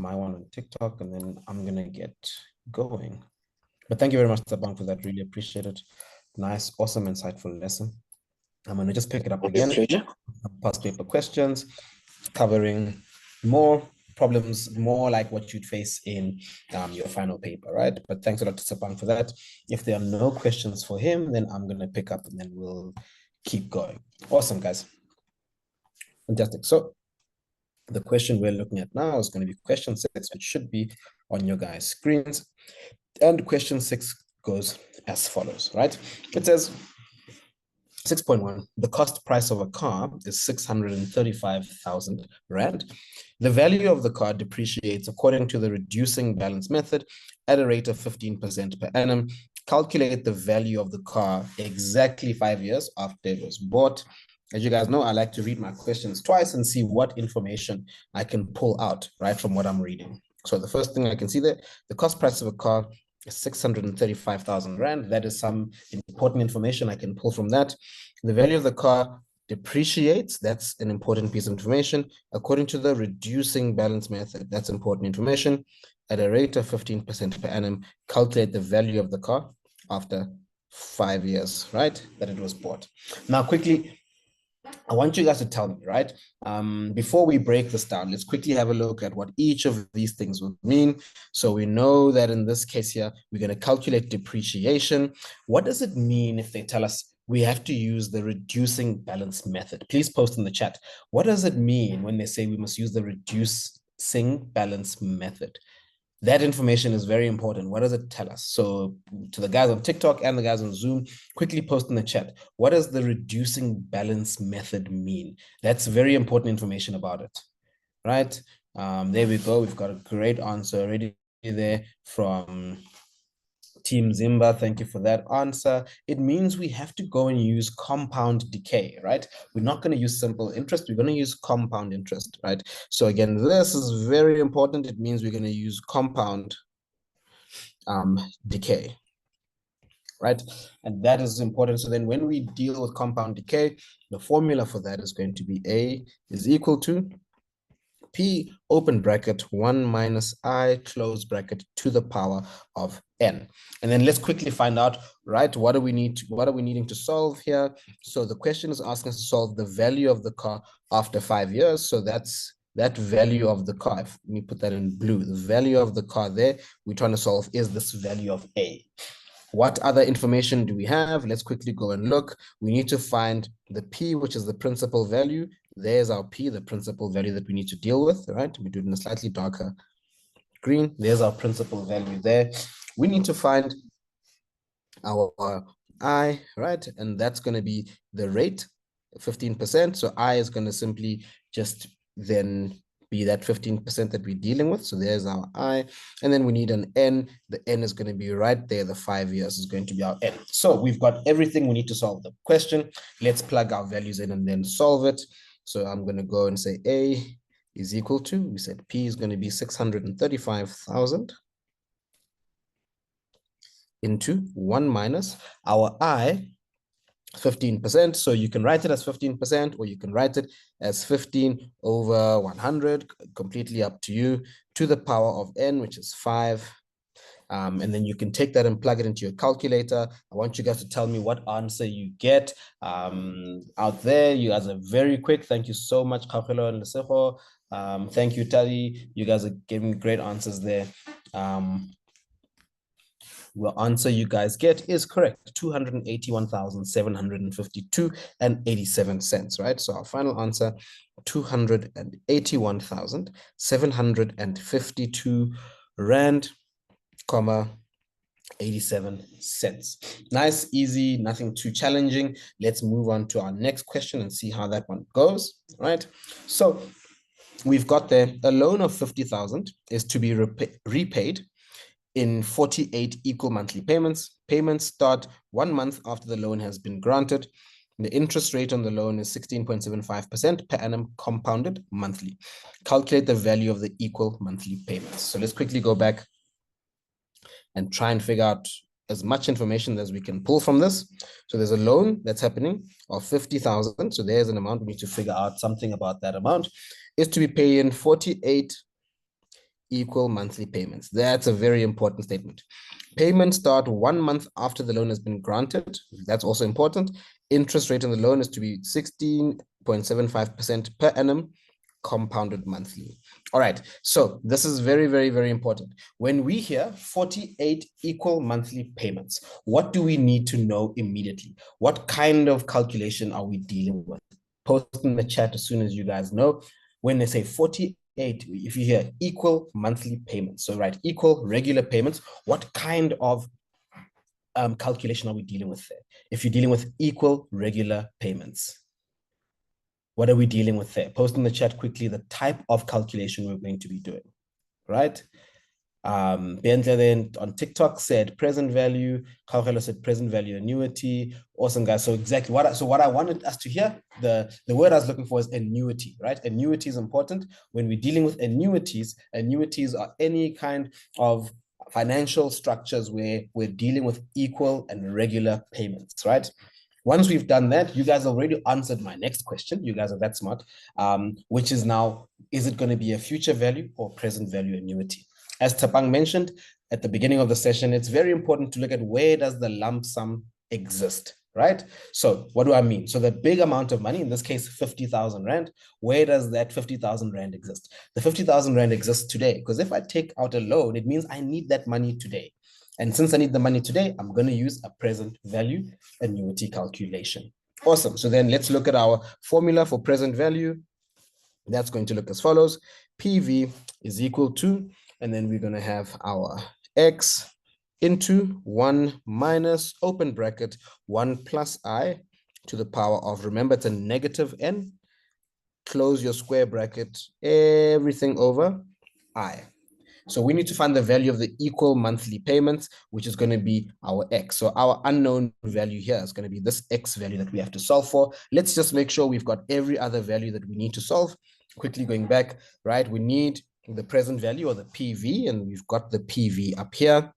my one on TikTok, and then I'm going to get going. But thank you very much, Tabang, for that. Really appreciate it. Nice, awesome, insightful lesson. I'm going to just pick it up again. Past paper questions, covering more problems, more like what you'd face in your final paper, right? But thanks a lot to Tabang for that. If there are no questions for him, then I'm going to pick up and then we'll keep going. Awesome, guys. Fantastic. So the question we're looking at now is going to be question 6, which should be on your guys' screens. And question 6 goes as follows, right? It says 6.1, the cost price of a car is 635,000 Rand. The value of the car depreciates according to the reducing balance method at a rate of 15% per annum. Calculate the value of the car exactly 5 years after it was bought. As you guys know, I like to read my questions twice and see what information I can pull out, right, from what I'm reading. So the first thing I can see there, the cost price of a car is 635,000 Rand. That is some important information I can pull from that. The value of the car depreciates. That's an important piece of information. According to the reducing balance method, that's important information. At a rate of 15% per annum, calculate the value of the car after 5 years, right, that it was bought. Now, quickly, I want you guys to tell me, right? Before we break this down, let's quickly have a look at what each of these things would mean. So we know that in this case here, we're going to calculate depreciation. What does it mean if they tell us we have to use the reducing balance method? Please post in the chat. What does it mean when they say we must use the reducing balance method? That information is very important. What does it tell us? So to the guys on TikTok and the guys on Zoom, quickly post in the chat. What does the reducing balance method mean? That's very important information about it, right? There we go. We've got a great answer already there from Team Zimba. Thank you for that answer. It means we have to go and use compound decay, right? We're not going to use simple interest. We're going to use compound interest, right? So again, this is very important. It means we're going to use compound decay, right? And that is important. So then when we deal with compound decay, the formula for that is going to be A is equal to P open bracket 1 minus I close bracket to the power of N. And then let's quickly find out, right, what are we needing to solve here? So the question is asking us to solve the value of the car after 5 years. So that's that value of the car. Let me put that in blue. The value of the car there we're trying to solve is this value of A. What other information do we have? Let's quickly go and look. We need to find the P, which is the principal value. There's our P, the principal value that we need to deal with, right? We do it in a slightly darker green. There's our principal value there. We need to find our I, right? And that's going to be the rate, 15%. So I is going to simply just then be that 15% that we're dealing with. So there's our I. And then we need an N. The N is going to be right there. The 5 years is going to be our N. So we've got everything we need to solve the question. Let's plug our values in and then solve it. So I'm going to go and say A is equal to, we said P is going to be 635,000 into 1 minus our I, 15%. So you can write it as 15%, or you can write it as 15 over 100, completely up to you, to the power of n, which is 5. And then you can take that and plug it into your calculator. I want you guys to tell me what answer you get. Out there, you guys are very quick. Thank you so much, Kakelo and Lesejo. Thank you, Tali. You guys are giving great answers there. The answer you guys get is correct, 281,752 and 87 cents, right? So our final answer, 281,752 rand, comma, 87 cents. Nice, easy, nothing too challenging. Let's move on to our next question and see how that one goes, right? So we've got there, a loan of 50,000 is to be repaid in 48 equal monthly payments. Payments start 1 month after the loan has been granted. The interest rate on the loan is 16.75% per annum compounded monthly. Calculate the value of the equal monthly payments. So let's quickly go back and try and figure out as much information as we can pull from this. So there's a loan that's happening of 50,000. So there's an amount. We need to figure out something about that amount. Is to be paid in 48 equal monthly payments. That's a very important statement. Payments start 1 month after the loan has been granted. That's also important. Interest rate on the loan is to be 16.75% per annum, compounded monthly. All right, so this is very, very, very important. When we hear 48 equal monthly payments, what do we need to know immediately? What kind of calculation are we dealing with? Post in the chat as soon as you guys know. When they say 48, if you hear equal monthly payments, so right, equal regular payments, what kind of calculation are we dealing with there? If you're dealing with equal regular payments, what are we dealing with there? Post in the chat quickly the type of calculation we're going to be doing, right? Bentle then on TikTok said present value. Kakelo said present value annuity. Awesome, guys. So exactly what I wanted us to hear, the word I was looking for is annuity, right? Annuity is important. When we're dealing with annuities, annuities are any kind of financial structures where we're dealing with equal and regular payments, right? Once we've done that, you guys already answered my next question. You guys are that smart, which is now, is it going to be a future value or present value annuity? As Tapang mentioned at the beginning of the session, it's very important to look at where does the lump sum exist, right? So what do I mean? So the big amount of money, in this case, 50,000 Rand, where does that 50,000 Rand exist? The 50,000 Rand exists today, because if I take out a loan, it means I need that money today. And since I need the money today, I'm going to use a present value annuity calculation. Awesome. So then let's look at our formula for present value. That's going to look as follows. PV is equal to, and then we're going to have our X into 1 minus, open bracket, 1 plus I to the power of, remember, it's a negative n, close your square bracket, everything over I. So we need to find the value of the equal monthly payments, which is going to be our X. So our unknown value here is going to be this X value that we have to solve for. Let's just make sure we've got every other value that we need to solve. Quickly going back, right? We need the present value or the PV, and we've got the PV up here.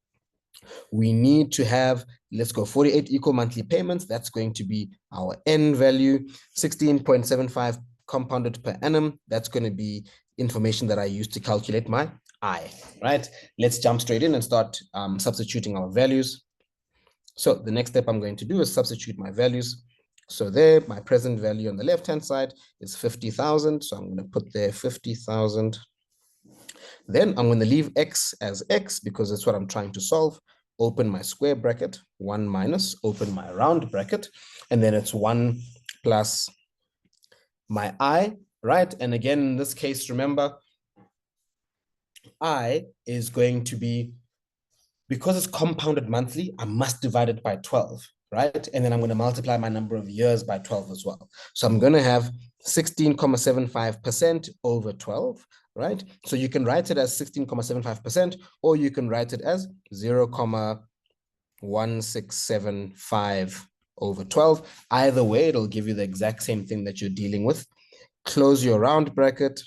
We need to have, let's go, 48 equal monthly payments. That's going to be our N value, 16.75 compounded per annum. That's going to be information that I use to calculate my I, right? Let's jump straight in and start substituting our values. So the next step I'm going to do is substitute my values. So there, my present value on the left-hand side is 50,000. So I'm going to put there 50,000. Then I'm going to leave X as X because that's what I'm trying to solve. Open my square bracket, 1 minus, open my round bracket, and then it's 1 plus my I, right? And again, in this case, remember, I is going to be, because it's compounded monthly, I must divide it by 12, right? And then I'm going to multiply my number of years by 12 as well. So I'm going to have 16.75% over 12, right? So you can write it as 16.75%, or you can write it as 0.1675 over 12. Either way, it'll give you the exact same thing that you're dealing with. Close your round bracket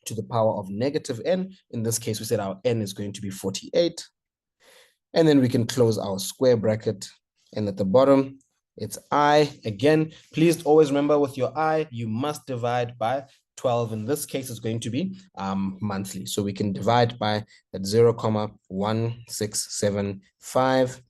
to the power of negative n. In this case, we said our n is going to be 48. And then we can close our square bracket. And at the bottom, it's I. Again, please always remember with your I, you must divide by 12. In this case, it's going to be monthly. So we can divide by that 0.1675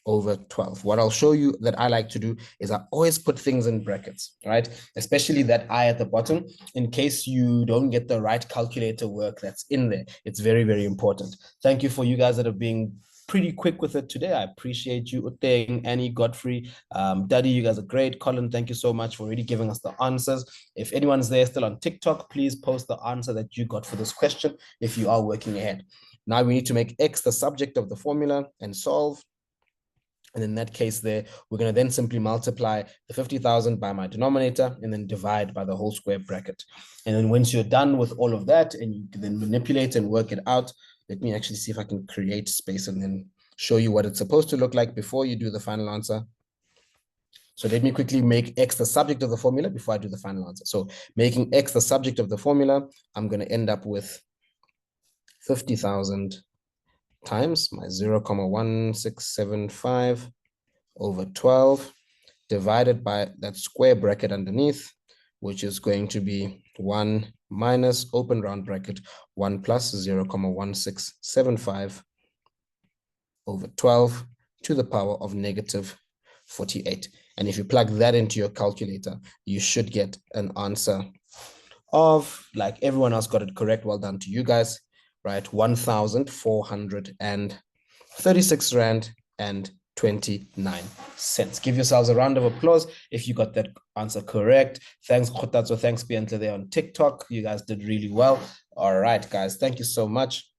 over 12. What I'll show you that I like to do is I always put things in brackets, right? Especially that I at the bottom, in case you don't get the right calculator work that's in there. It's very, very important. Thank you for you guys that are being pretty quick with it today. I appreciate you, Uteng, Annie, Godfrey, Daddy, you guys are great. Colin, thank you so much for really giving us the answers. If anyone's there still on TikTok, please post the answer that you got for this question if you are working ahead. Now we need to make X the subject of the formula and solve. And in that case there, we're going to then simply multiply the 50,000 by my denominator and then divide by the whole square bracket. And then once you're done with all of that and you can then manipulate and work it out, let me actually see if I can create space and then show you what it's supposed to look like before you do the final answer. So let me quickly make X the subject of the formula before I do the final answer. So making X the subject of the formula, I'm going to end up with 50,000 times my 0.1675 over 12 divided by that square bracket underneath, which is going to be 1 minus open round bracket 1 plus 0.1675 over 12 to the power of negative 48. And if you plug that into your calculator, you should get an answer of, like everyone else got it correct, well done to you guys, right? 1,436 Rand and 29 cents. Give yourselves a round of applause if you got that answer correct. Thanks, Khotatso. Thanks, Biantle, there on TikTok. You guys did really well. All right, guys. Thank you so much.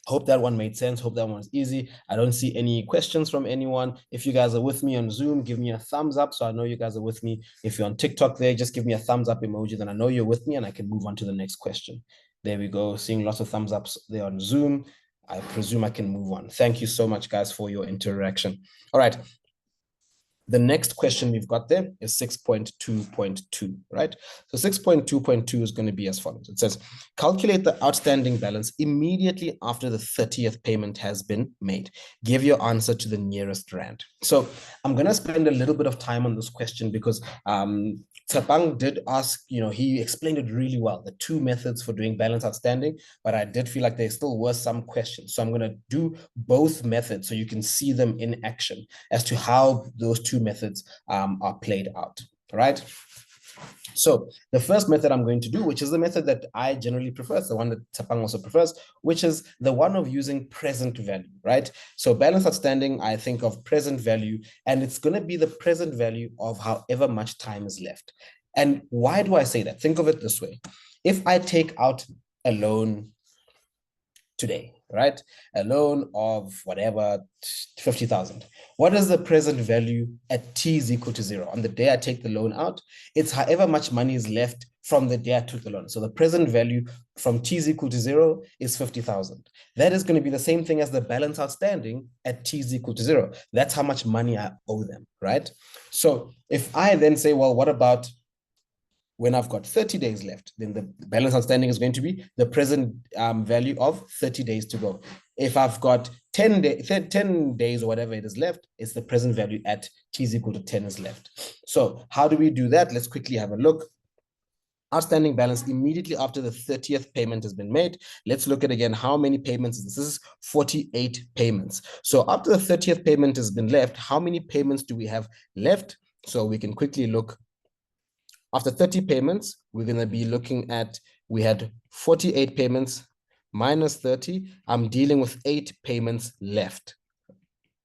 Hope that one made sense. Hope that one was easy. I don't see any questions from anyone. If you guys are with me on Zoom, give me a thumbs up so I know you guys are with me. If you're on TikTok there, just give me a thumbs up emoji, then I know you're with me and I can move on to the next question. There we go. Seeing lots of thumbs ups there on Zoom. I presume I can move on. Thank you so much, guys, for your interaction. All right. The next question we've got there is 6.2.2, right? So 6.2.2 is going to be as follows. It says, calculate the outstanding balance immediately after the 30th payment has been made. Give your answer to the nearest rand. So I'm going to spend a little bit of time on this question because Tsapang did ask, he explained it really well, the two methods for doing balance outstanding, but I did feel like there still were some questions. So I'm going to do both methods so you can see them in action as to how those two methods are played out, right? So the first method I'm going to do, which is the method that I generally prefer, it's the one that Tsapang also prefers, which is the one of using present value, right? So balance outstanding, I think of present value, and it's going to be the present value of however much time is left. And why do I say that? Think of it this way. If I take out a loan today, right? A loan of whatever, 50,000. What is the present value at t is equal to 0? On the day I take the loan out, it's however much money is left from the day I took the loan. So the present value from t is equal to 0 is 50,000. That is going to be the same thing as the balance outstanding at t is equal to 0. That's how much money I owe them, right? So if I then say, well, what about when I've got 30 days left, then the balance outstanding is going to be the present value of 30 days to go. If I've got 10 days or whatever it is left, it's the present value at t is equal to 10 is left. So how do we do that? Let's quickly have a look. Outstanding balance immediately after the 30th payment has been made. Let's look at again how many payments. This is 48 payments. So after the 30th payment has been left, how many payments do we have left? So we can quickly look. After 30 payments, we're going to be looking at, we had 48 payments minus 30. I'm dealing with 8 payments left,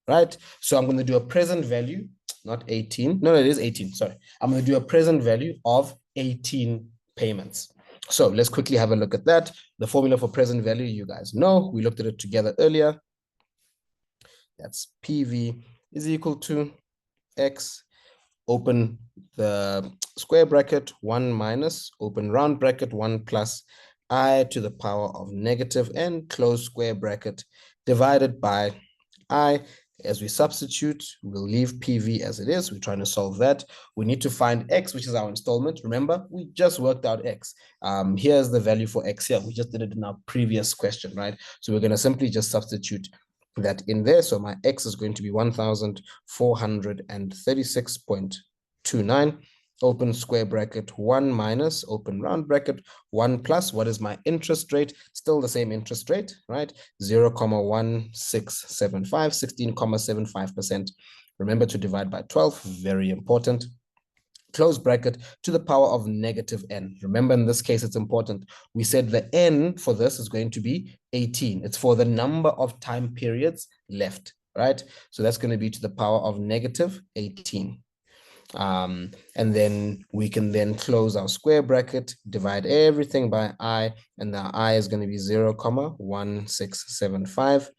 right? So I'm going to do a present value, not 18. No, it is 18. Sorry. I'm going to do a present value of 18 payments. So let's quickly have a look at that. The formula for present value, you guys know. We looked at it together earlier. That's PV is equal to X, open the square bracket, 1 minus, open round bracket, 1 plus I to the power of negative and close square bracket divided by I. As we substitute, we'll leave PV as it is. We're trying to solve that. We need to find X, which is our installment. Remember, we just worked out X. Here's the value for X here. We just did it in our previous question, right? So we're going to simply just substitute that in there. So my X is going to be 1,436.29. Open square bracket 1 minus open round bracket 1 plus what is my interest rate? Still the same interest rate, right? 0,1675, 16.75%. Remember to divide by 12, very important. Close bracket to the power of negative n. Remember, in this case, it's important. We said the n for this is going to be 18. It's for the number of time periods left, right? So that's going to be to the power of negative 18. And then we can then close our square bracket, divide everything by I, and the I is going to be 0,1675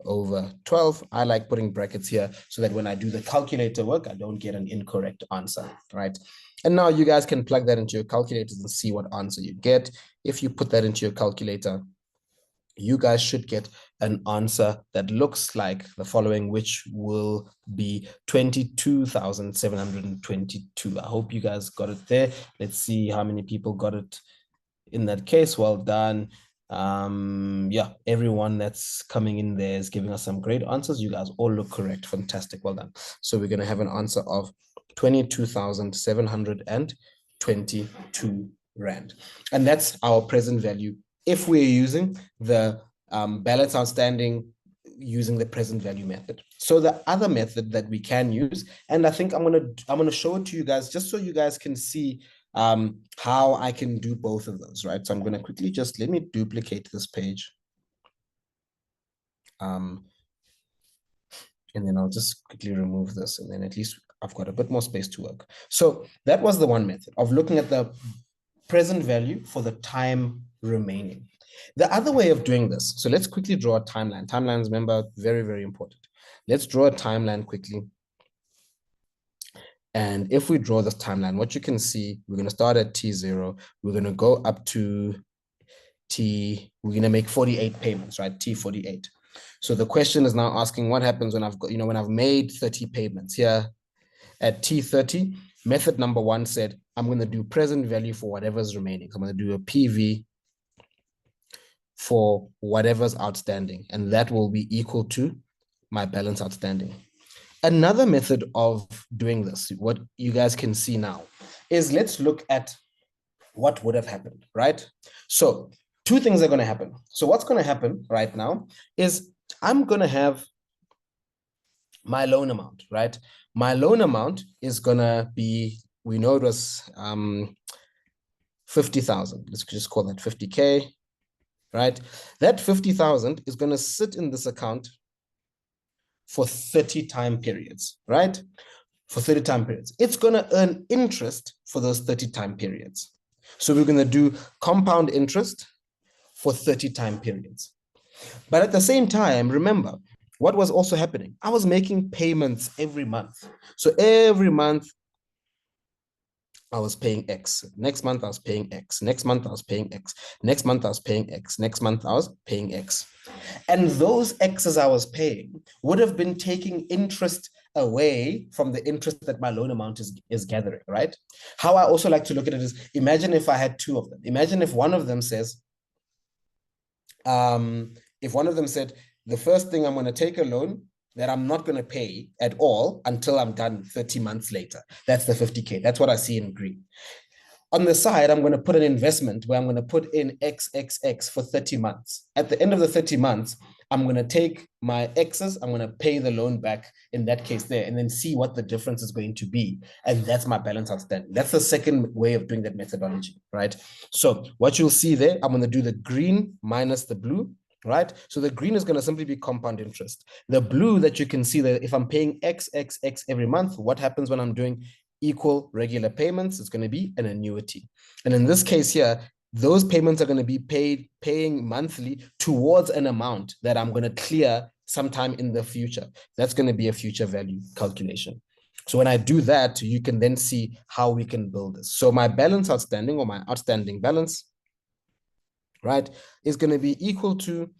over 12. I like putting brackets here so that when I do the calculator work, I don't get an incorrect answer, right? And now you guys can plug that into your calculators and see what answer you get. If you put that into your calculator, you guys should get an answer that looks like the following, which will be 22,722. I hope you guys got it there. Let's see how many people got it in that case. Well done. Yeah, everyone that's coming in there is giving us some great answers. You guys all look correct. Fantastic. Well done. So we're going to have an answer of 22,722 Rand. And that's our present value if we're using the balance outstanding using the present value method. So the other method that we can use, and I think I'm gonna show it to you guys just so you guys can see how I can do both of those, right? So I'm gonna quickly just let me duplicate this page. And then I'll just quickly remove this, and then at least I've got a bit more space to work. So that was the one method of looking at the present value for the time remaining. The other way of doing this, so let's quickly draw a timeline. Timelines, remember, very, very important. Let's draw a timeline quickly. And if we draw this timeline, what you can see, we're going to start at T0. We're going to go up to T, we're going to make 48 payments, right? T48. So the question is now asking what happens when I've got, when I've made 30 payments here at T30. Method number one said, I'm going to do present value for whatever's remaining. So I'm going to do a PV for whatever's outstanding, and that will be equal to my balance outstanding. Another method of doing this, what you guys can see now, is let's look at what would have happened, right? So two things are going to happen. So what's going to happen right now is I'm going to have my loan amount, right? My loan amount is going to be, we know it was 50,000. Let's just call that 50K, right? That 50,000 is going to sit in this account for 30 time periods, right? For 30 time periods. It's going to earn interest for those 30 time periods. So we're going to do compound interest for 30 time periods. But at the same time, remember, what was also happening? I was making payments every month. So every month, I was paying X. Next month, I was paying X. Next month, I was paying X. Next month, I was paying X. Next month, I was paying X. And those X's I was paying would have been taking interest away from the interest that my loan amount is gathering, right? How I also like to look at it is, imagine if I had two of them. Imagine if one of them says, the first thing I'm going to take a loan that I'm not going to pay at all until I'm done 30 months later. That's the 50K. That's what I see in green. On the side, I'm going to put an investment where I'm going to put in XXX for 30 months. At the end of the 30 months, I'm going to take my X's, I'm going to pay the loan back in that case there, and then see what the difference is going to be. And that's my balance outstanding. That's the second way of doing that methodology, right? So what you'll see there, I'm going to do the green minus the blue, right? So the green is going to simply be compound interest. The blue that you can see that if I'm paying XXX every month, what happens when I'm doing equal regular payments? It's going to be an annuity. And in this case here, those payments are going to be paying monthly towards an amount that I'm going to clear sometime in the future. That's going to be a future value calculation. So when I do that, you can then see how we can build this. So my balance outstanding, or my outstanding balance, right, is going to be equal to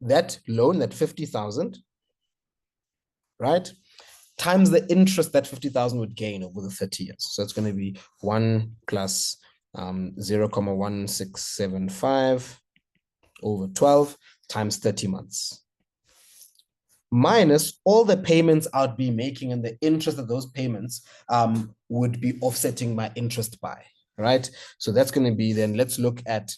that loan, that 50,000, right, times the interest that 50,000 would gain over the 30 years. So it's going to be 1 plus 0,1675 over 12 times 30 months. minus all the payments I'd be making and the interest of those payments would be offsetting my interest by, right? So that's going to be, then let's look at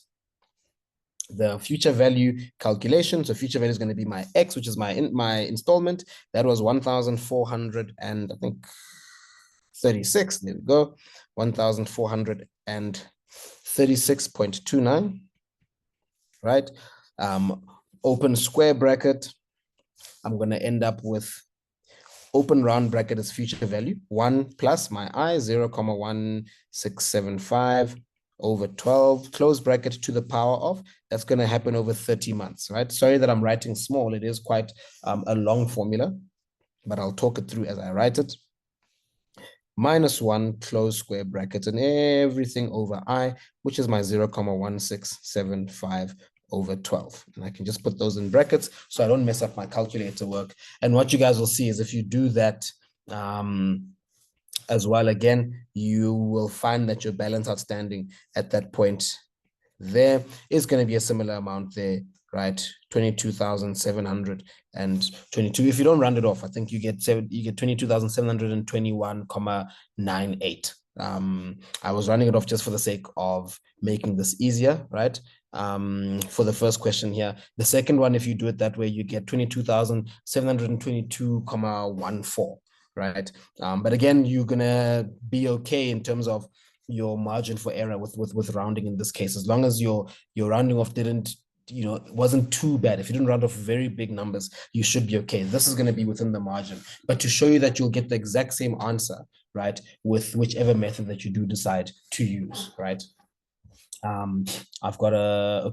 the future value calculation. So future value is going to be my X, which is my installment. That was 1,400 and I think 36. There we go. 1,436.29. Right? Open square bracket. I'm going to end up with open round bracket is future value 1 plus my I 0.1675 over 12 close bracket to the power of. That's going to happen over 30 months, right? Sorry that I'm writing small. It is quite a long formula, but I'll talk it through as I write it. Minus 1 close square bracket and everything over I, which is my 0.1675 over 12. And I can just put those in brackets so I don't mess up my calculator work. And what you guys will see is if you do that as well, again, you will find that your balance outstanding at that point there is going to be a similar amount there, right? 22,722. If you don't round it off, I think you get 22,721,98. I was running it off just for the sake of making this easier, right? For the first question here. The second one, if you do it that way, you get 22,722,14, right? But again, you're gonna be okay in terms of your margin for error with rounding in this case, as long as your rounding off didn't, wasn't too bad. If you didn't round off very big numbers, you should be okay. This is going to be within the margin. But to show you that you'll get the exact same answer, right, with whichever method that you do decide to use, right? I've got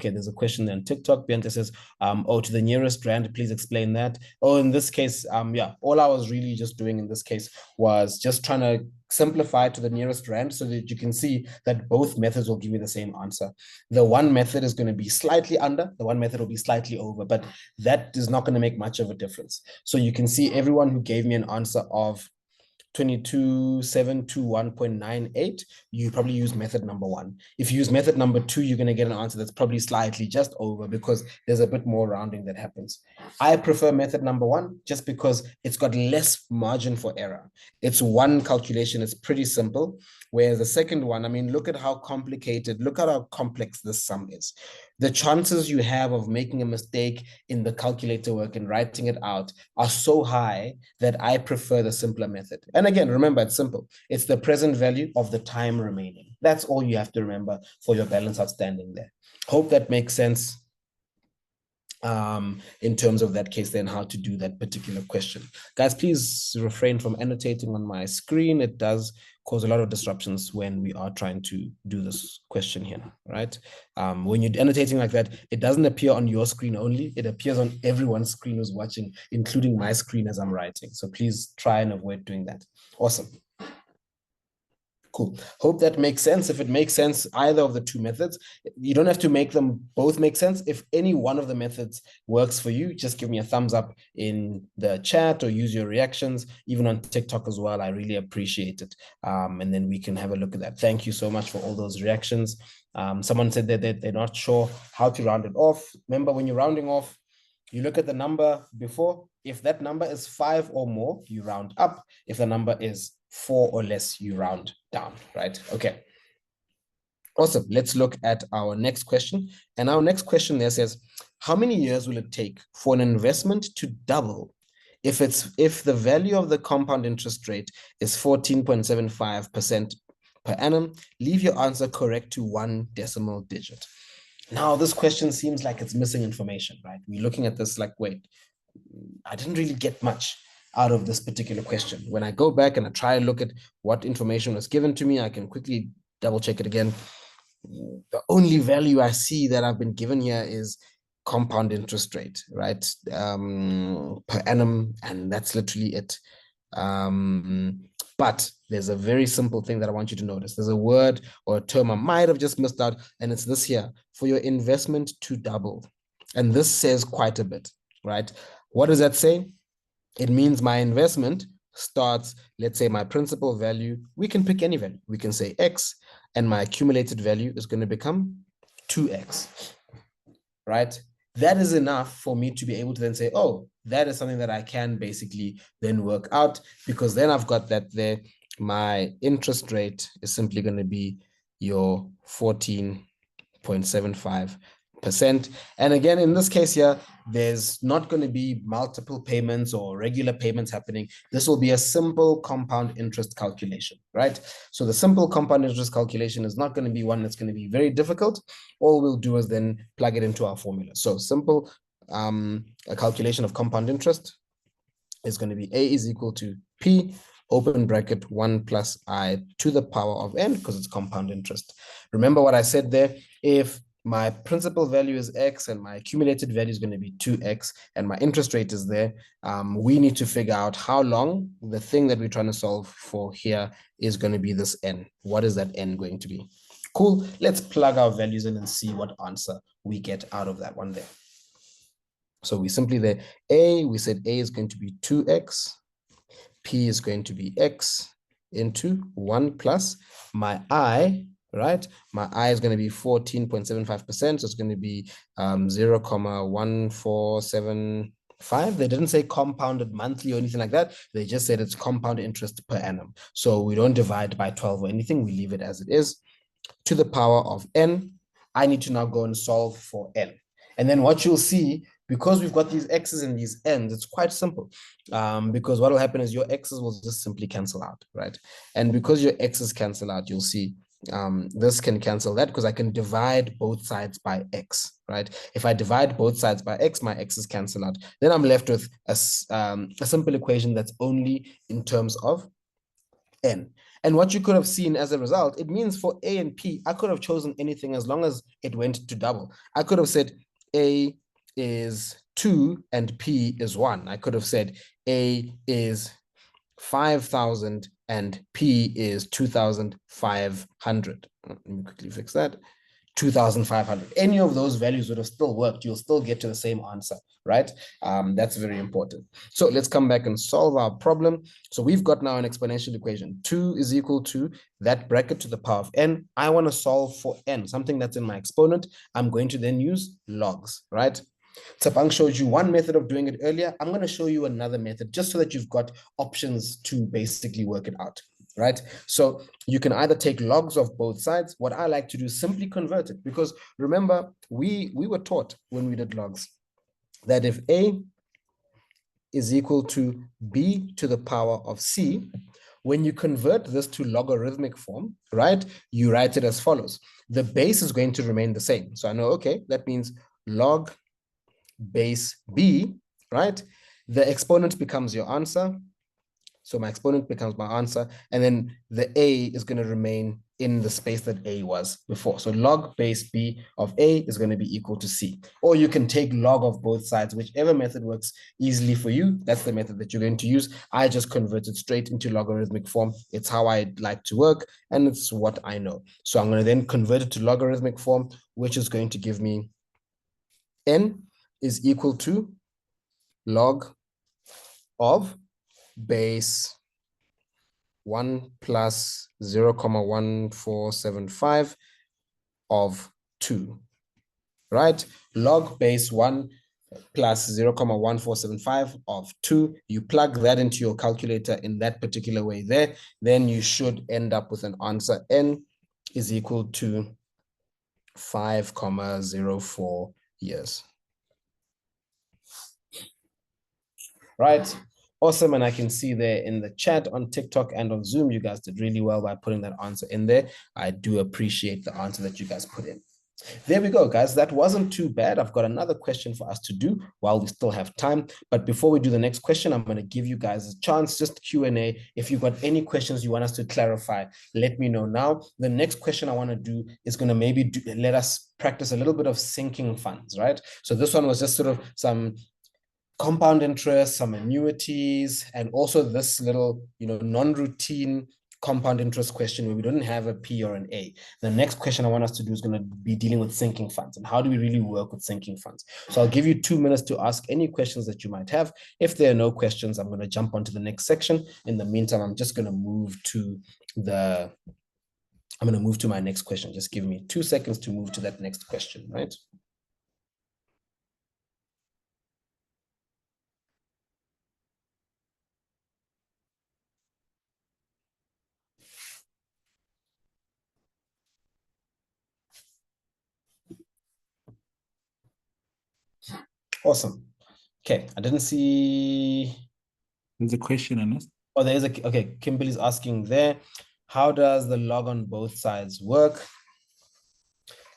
there's a question there on TikTok. Bianca says, to the nearest rand, please explain that. Oh, in this case, yeah, all I was really just doing in this case was just trying to simplify to the nearest rand so that you can see that both methods will give you the same answer. The one method is going to be slightly under, the one method will be slightly over, but that is not going to make much of a difference. So you can see everyone who gave me an answer of 22,721.98, you probably use method number 1. If you use method number 2, you're going to get an answer that's probably slightly just over because there's a bit more rounding that happens. I prefer method number 1 just because it's got less margin for error. It's one calculation, it's pretty simple. Whereas the second one, I mean, look at how complicated, look at how complex this sum is. The chances you have of making a mistake in the calculator work and writing it out are so high that I prefer the simpler method. And again, remember, it's simple. It's the present value of the time remaining. That's all you have to remember for your balance outstanding there. Hope that makes sense in terms of that case, then how to do that particular question. Guys, please refrain from annotating on my screen. It does cause a lot of disruptions when we are trying to do this question here, right? When you're annotating like that, it doesn't appear on your screen only, it appears on everyone's screen who's watching, including my screen as I'm writing. So please try and avoid doing that. Awesome. Cool. Hope that makes sense. If it makes sense, either of the two methods, you don't have to make them both make sense. If any one of the methods works for you, just give me a thumbs up in the chat or use your reactions, even on TikTok as well. I really appreciate it. And then we can have a look at that. Thank you so much for all those reactions. Someone said that they're not sure how to round it off. Remember, when you're rounding off, you look at the number before. If that number is 5 or more, you round up. If the number is 4 or less, you round down, right? Okay. Awesome. Let's look at our next question. And our next question there says, how many years will it take for an investment to double if the value of the compound interest rate is 14.75% per annum? Leave your answer correct to 1 decimal digit. Now, this question seems like it's missing information, right? We're looking at this like, wait, I didn't really get much out of this particular question. When I go back and I try and look at what information was given to me, I can quickly double check it again. The only value I see that I've been given here is compound interest rate, right? Per annum, and that's literally it. But there's a very simple thing that I want you to notice. There's a word or a term I might have just missed out, and it's this here: for your investment to double. And this says quite a bit, right? What does that say? It means my investment starts, let's say my principal value, we can pick any value. We can say X, and my accumulated value is going to become 2X, right? that is enough for me to be able to then say, oh, that is something that I can basically then work out, because then I've got that there. My interest rate is simply going to be your 14.75%. And again, in this case here, there's not going to be multiple payments or regular payments happening. This will be a simple compound interest calculation, right? So the simple compound interest calculation is not going to be one that's going to be very difficult. All we'll do is then plug it into our formula. So simple, a calculation of compound interest is going to be A is equal to P, open bracket 1 plus I to the power of n, because it's compound interest. Remember what I said there? If my principal value is x and my accumulated value is going to be 2x and my interest rate is there, we need to figure out how long the thing that we're trying to solve for here is going to be this n. What is that n going to be? Cool. Let's plug our values in and see what answer we get out of that one there. So we simply there, A, we said A is going to be 2x, P is going to be x into 1 plus my I, right? My I is going to be 14.75%, so it's going to be 0.1475. They didn't say compounded monthly or anything like that. They just said it's compound interest per annum. So we don't divide by 12 or anything. We leave it as it is. To the power of n, I need to now go and solve for n. And then what you'll see, because we've got these x's and these n's, it's quite simple. Because what will happen is your x's will just simply cancel out, right? And because your x's cancel out, you'll see this can cancel that, because I can divide both sides by x, right? If I divide both sides by x, my x's cancel out. Then I'm left with a simple equation that's only in terms of n. And what you could have seen as a result, it means for A and P, I could have chosen anything as long as it went to double. I could have said A is 2 and P is 1. I could have said A is 5,000 and P is 2,500. Let me quickly fix that. 2,500. Any of those values would have still worked. You'll still get to the same answer, right? That's very important. So let's come back and solve our problem. So we've got now an exponential equation. 2 is equal to that bracket to the power of n. I want to solve for n, something that's in my exponent. I'm going to then use logs, right? Tsapang showed you one method of doing it earlier. I'm going to show you another method just so that you've got options to basically work it out, right? So you can either take logs of both sides. What I like to do is simply convert it, because remember, we were taught when we did logs that if A is equal to B to the power of C, when you convert this to logarithmic form, right, you write it as follows. The base is going to remain the same. So I know, okay, that means log base B, right? The exponent becomes your answer. So my exponent becomes my answer. And then the A is going to remain in the space that A was before. So log base B of A is going to be equal to C. Or you can take log of both sides, whichever method works easily for you. That's the method that you're going to use. I just converted straight into logarithmic form. It's how I like to work, and it's what I know. So I'm going to then convert it to logarithmic form, which is going to give me n is equal to log of base 1 plus 0.1475 of 2, right? Log base 1 plus 0.1475 of 2. You plug that into your calculator in that particular way there. Then you should end up with an answer. N is equal to 5.04 years. Right? Awesome. And I can see there in the chat on TikTok and on Zoom, you guys did really well by putting that answer in there. I do appreciate the answer that you guys put in. There we go, guys. That wasn't too bad. I've got another question for us to do while we still have time. But before we do the next question, I'm going to give you guys a chance, just Q&A. If you've got any questions you want us to clarify, let me know now. The next question I want to do is going to maybe let us practice a little bit of sinking funds, right? So this one was just sort of some compound interest, some annuities, and also this little, non-routine compound interest question where we don't have a P or an A. The next question I want us to do is going to be dealing with sinking funds and how do we really work with sinking funds. So I'll give you 2 minutes to ask any questions that you might have. If there are no questions, I'm going to jump onto the next section. In the meantime, I'm just going to move to my next question. Just give me 2 seconds to move to that next question, right? Awesome. Okay, I didn't see. There's a question on us. Oh, there is a, okay, Kimberly's asking there, how does the log on both sides work?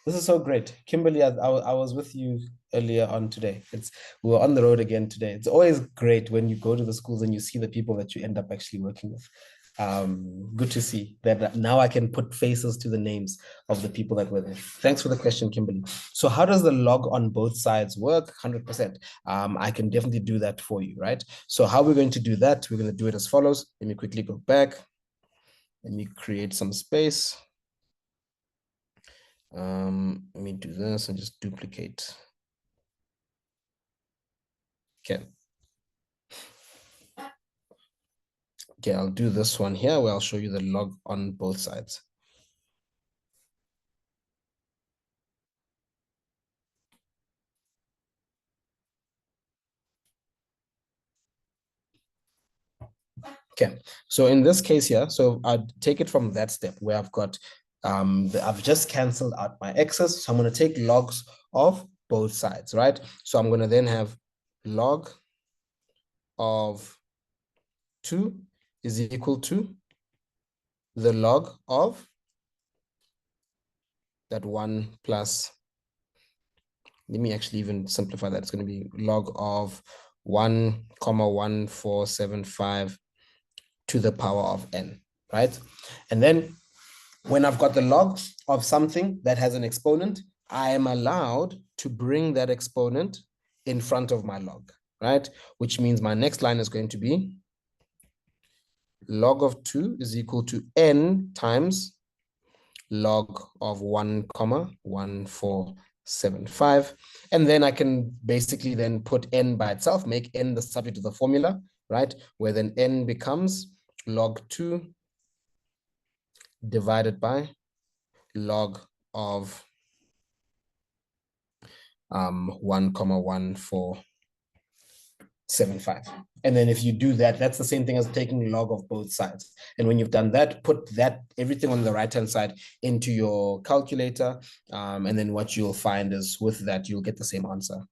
This is so great. Kimberly, I was with you earlier on today. We were on the road again today. It's always great when you go to the schools and you see the people that you end up actually working with. Good to see that now I can put faces to the names of the people that were there. Thanks for the question, Kimberly. So how does the log on both sides work? 100%. I can definitely do that for you, right? So how we're going to do that, we're going to do it as follows. Let me quickly go back. Let me create some space. Let me do this and just duplicate. Okay. Okay, I'll do this one here where I'll show you the log on both sides. Okay, so in this case here, so I'd take it from that step where I've got, I've just canceled out my x's. So I'm going to take logs of both sides, right? So I'm going to then have log of 2 is equal to the log of that 1 plus, let me actually even simplify that. It's going to be log of 1,1475 to the power of n, right? And then when I've got the logs of something that has an exponent, I am allowed to bring that exponent in front of my log, right? Which means my next line is going to be log of 2 is equal to n times log of 1,1475. And then I can basically then put n by itself, make n the subject of the formula, right? Where then n becomes log 2 divided by log of 1,1475. And then if you do that, that's the same thing as taking log of both sides. And when you've done that, put that everything on the right-hand side into your calculator. And then what you'll find is with that, you'll get the same answer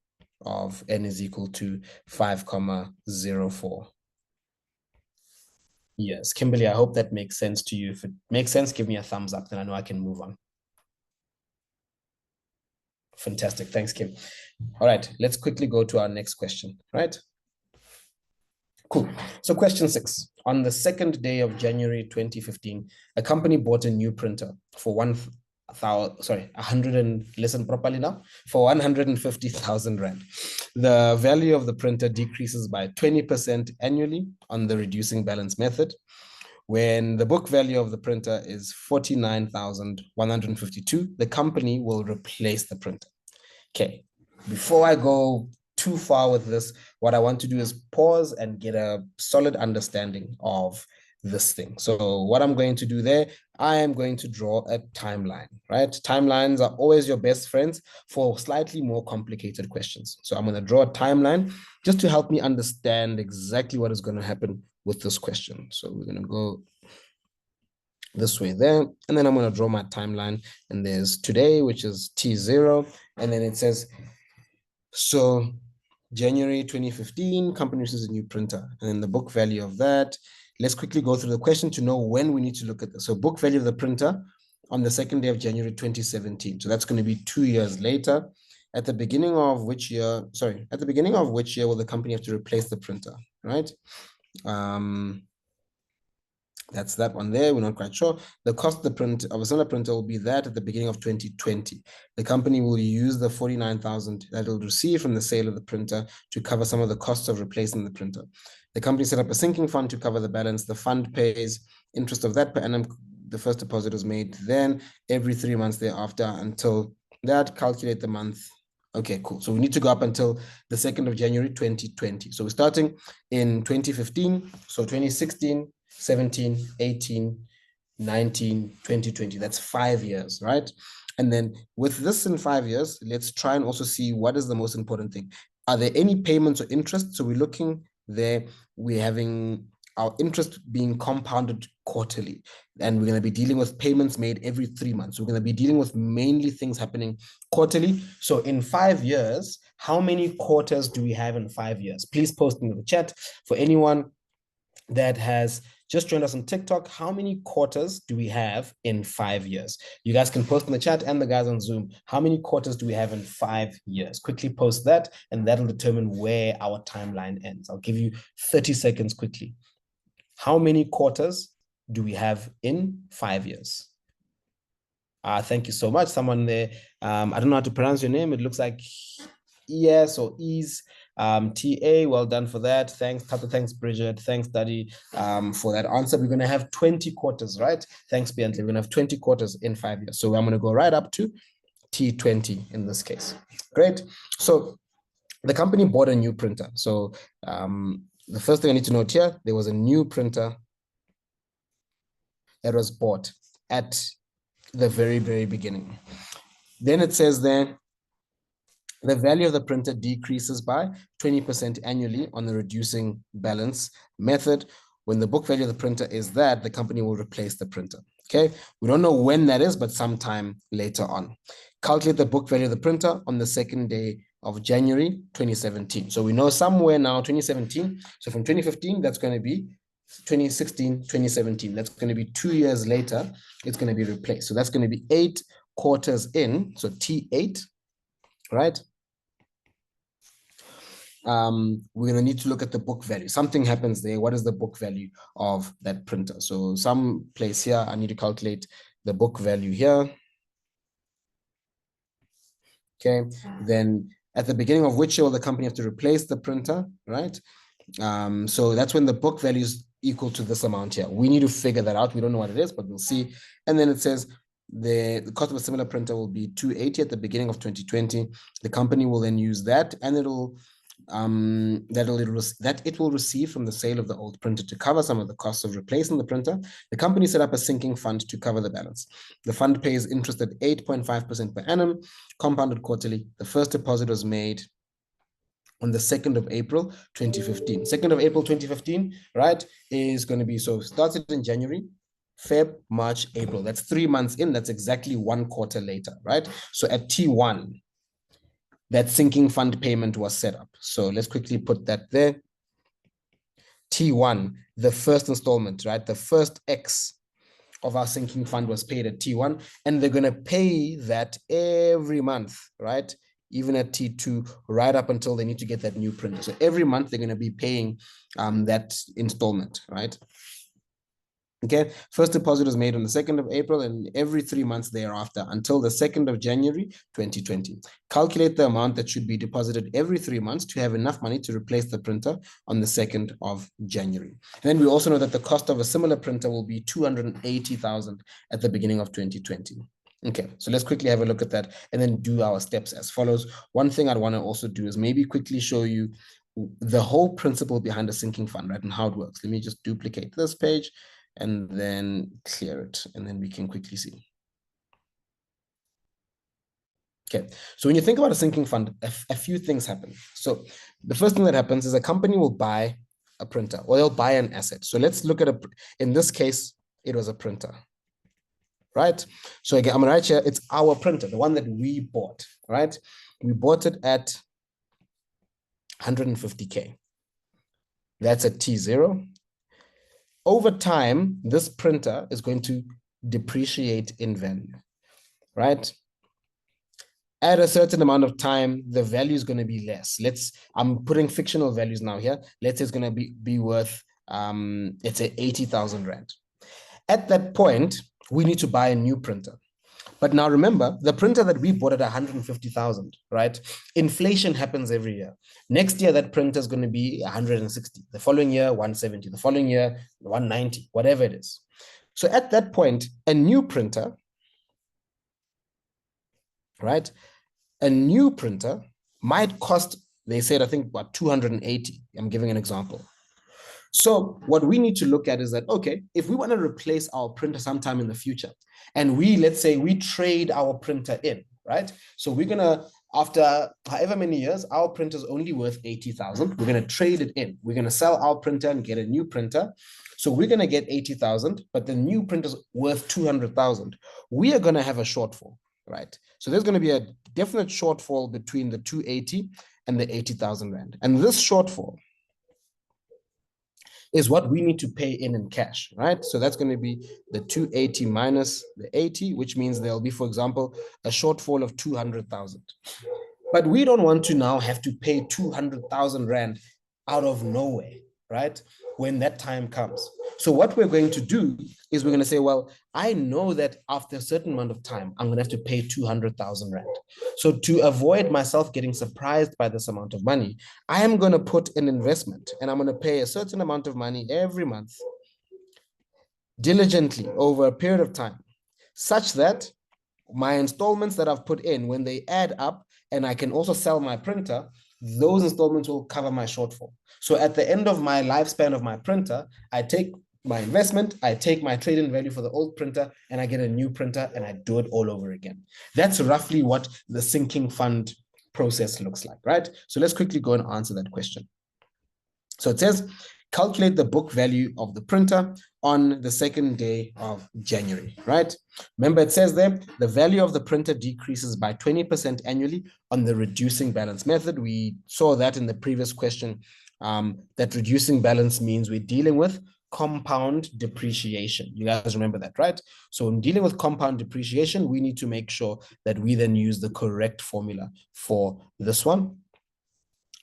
of n is equal to 5,04. Yes, Kimberly, I hope that makes sense to you. If it makes sense, give me a thumbs up, then I know I can move on. Fantastic, thanks, Kim. All right, let's quickly go to our next question, right? Cool. So question 6, on the 2nd day of January 2015, a company bought a new printer for 150,000 rand. The value of the printer decreases by 20% annually on the reducing balance method. When the book value of the printer is 49,152, the company will replace the printer. Okay, before I go too far with this, what I want to do is pause and get a solid understanding of this thing. So what I'm going to do there, I am going to draw a timeline, right? Timelines are always your best friends for slightly more complicated questions. So I'm going to draw a timeline just to help me understand exactly what is going to happen with this question. So we're going to go this way there, and then I'm going to draw my timeline, and there's today, which is T0, and then it says, so January 2015, company uses a new printer, and then the book value of that. Let's quickly go through the question to know when we need to look at this. So book value of the printer on the 2nd day of January 2017. So that's going to be 2 years later. At the beginning of which year, at the beginning of which year will the company have to replace the printer, right? That's that one there. We're not quite sure. The cost of the print of a similar printer will be that at the beginning of 2020. The company will use the 49,000 that it'll receive from the sale of the printer to cover some of the costs of replacing the printer. The company set up a sinking fund to cover the balance. The fund pays interest of that per annum. The first deposit is made then every 3 months thereafter until that. Calculate the month. Okay, cool. So we need to go up until the 2nd of January 2020. So we're starting in 2015. So 2016. 17, 18, 19, 2020. That's 5 years, right? And then with this in 5 years, let's try and also see what is the most important thing. Are there any payments or interest? So we're looking there, we're having our interest being compounded quarterly, and we're going to be dealing with payments made every 3 months. We're going to be dealing with mainly things happening quarterly. So in 5 years, How many quarters do we have in 5 years? Please post in the chat. For anyone that has just joined us on TikTok, how many quarters do we have in 5 years? You guys can post in the chat, and the guys on Zoom, how many quarters do we have in 5 years? Quickly post that, and that'll determine where our timeline ends. I'll give you 30 seconds quickly. How many quarters do we have in 5 years? Thank you so much. Someone there, I don't know how to pronounce your name. It looks like yes or ease. TA, well done for that. Thanks, Tata. Thanks, Bridget. Thanks, Daddy, for that answer. We're going to have 20 quarters, right? Thanks, Bentley. We're going to have 20 quarters in 5 years. So I'm going to go right up to T20 in this case. Great. So the company bought a new printer. So the first thing I need to note here, there was a new printer that was bought at the very, very beginning. Then it says there, the value of the printer decreases by 20% annually on the reducing balance method. When the book value of the printer is that, the company will replace the printer. Okay, we don't know when that is, but sometime later on. Calculate the book value of the printer on the second day of January 2017. So we know somewhere now 2017. So from 2015, that's going to be 2016, 2017. That's going to be 2 years later. It's going to be replaced. So that's going to be 8 quarters in. So T8, right? We're going to need to look at the book value. Something happens there. What is the book value of that printer? So some place here, I need to calculate the book value here. Okay, then at the beginning of which year will the company have to replace the printer, right? So that's when the book value is equal to this amount here. We need to figure that out. We don't know what it is, but we'll see. And then it says the cost of a similar printer will be 280 at the beginning of 2020. The company will then use that, and it will receive from the sale of the old printer to cover some of the costs of replacing the printer. The company set up a sinking fund to cover the balance. The fund pays interest at 8.5% per annum, compounded quarterly. The first deposit was made on the 2nd of April, 2015. 2nd of April, 2015, right, is going to be, so started in January, Feb, March, April. That's 3 months in. That's exactly 1 quarter later, right? So at T1, that sinking fund payment was set up. So let's quickly put that there. T1, the first installment, right? The first X of our sinking fund was paid at T1, and they're going to pay that every month, right? Even at T2, right up until they need to get that new printer. So every month they're going to be paying that installment, right? Okay, first deposit was made on the 2nd of April and every 3 months thereafter until the 2nd of January, 2020. Calculate the amount that should be deposited every 3 months to have enough money to replace the printer on the 2nd of January. And then we also know that the cost of a similar printer will be 280,000 at the beginning of 2020. Okay, so let's quickly have a look at that and then do our steps as follows. One thing I'd want to also do is maybe quickly show you the whole principle behind a sinking fund, right, and how it works. Let me just duplicate this page and then clear it, and then we can quickly see. Okay, so when you think about a sinking fund, a few things happen. So the first thing that happens is a company will buy a printer, or they'll buy an asset. So let's look at in this case, it was a printer, right? So again, I'm gonna write here, it's our printer, the one that we bought, right? We bought it at 150K. That's at T0. Over time, this printer is going to depreciate in value, right? At a certain amount of time, the value is going to be less. I'm putting fictional values now here. Let's say it's going to be worth, let's say 80,000 Rand. At that point, we need to buy a new printer. But now remember, the printer that we bought at 150,000, right? Inflation happens every year. Next year, that printer is going to be 160. The following year, 170. The following year, 190, whatever it is. So at that point, a new printer, right? A new printer might cost, they said, I think about 280. I'm giving an example. So what we need to look at is that, okay, if we want to replace our printer sometime in the future, and let's say we trade our printer in, right? So we're going to, after however many years, our printer is only worth 80,000. We're going to trade it in. We're going to sell our printer and get a new printer. So we're going to get 80,000, but the new printer is worth 200,000. We are going to have a shortfall, right? So there's going to be a definite shortfall between the 280 and the 80,000 Rand. And this shortfall is what we need to pay in cash, right? So that's going to be the 280 minus the 80, which means there'll be, for example, a shortfall of 200,000. But we don't want to now have to pay 200,000 Rand out of nowhere, right? When that time comes. So what we're going to do is we're going to say, well, I know that after a certain amount of time, I'm going to have to pay 200,000 Rand. So to avoid myself getting surprised by this amount of money, I am going to put an investment and I'm going to pay a certain amount of money every month diligently over a period of time, such that my installments that I've put in, when they add up and I can also sell my printer, those installments will cover my shortfall. So at the end of my lifespan of my printer, I take my investment, I take my trade-in value for the old printer, and I get a new printer and I do it all over again. That's roughly what the sinking fund process looks like, right? So let's quickly go and answer that question. So it says, calculate the book value of the printer on the second day of January, right? Remember, it says there, the value of the printer decreases by 20% annually on the reducing balance method. We saw that in the previous question, that reducing balance means we're dealing with compound depreciation. You guys remember that, right? So in dealing with compound depreciation, we need to make sure that we then use the correct formula for this one.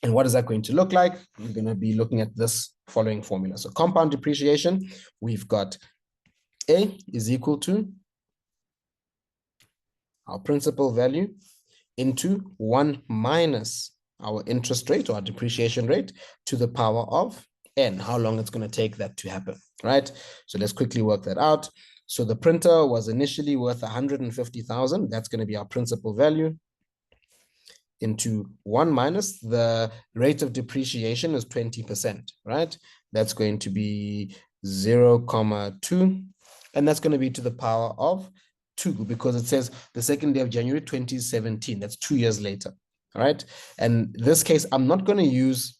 And what is that going to look like? We're going to be looking at this following formula. So compound depreciation, we've got A is equal to our principal value into 1 minus our interest rate or our depreciation rate to the power of n, how long it's going to take that to happen, right? So let's quickly work that out. So the printer was initially worth 150,000. That's going to be our principal value into 1 minus the rate of depreciation is 20%, right? That's going to be 0.2, and that's going to be to the power of 2, because it says the second day of January 2017. That's 2 years later, all right? And in this case, I'm not going to use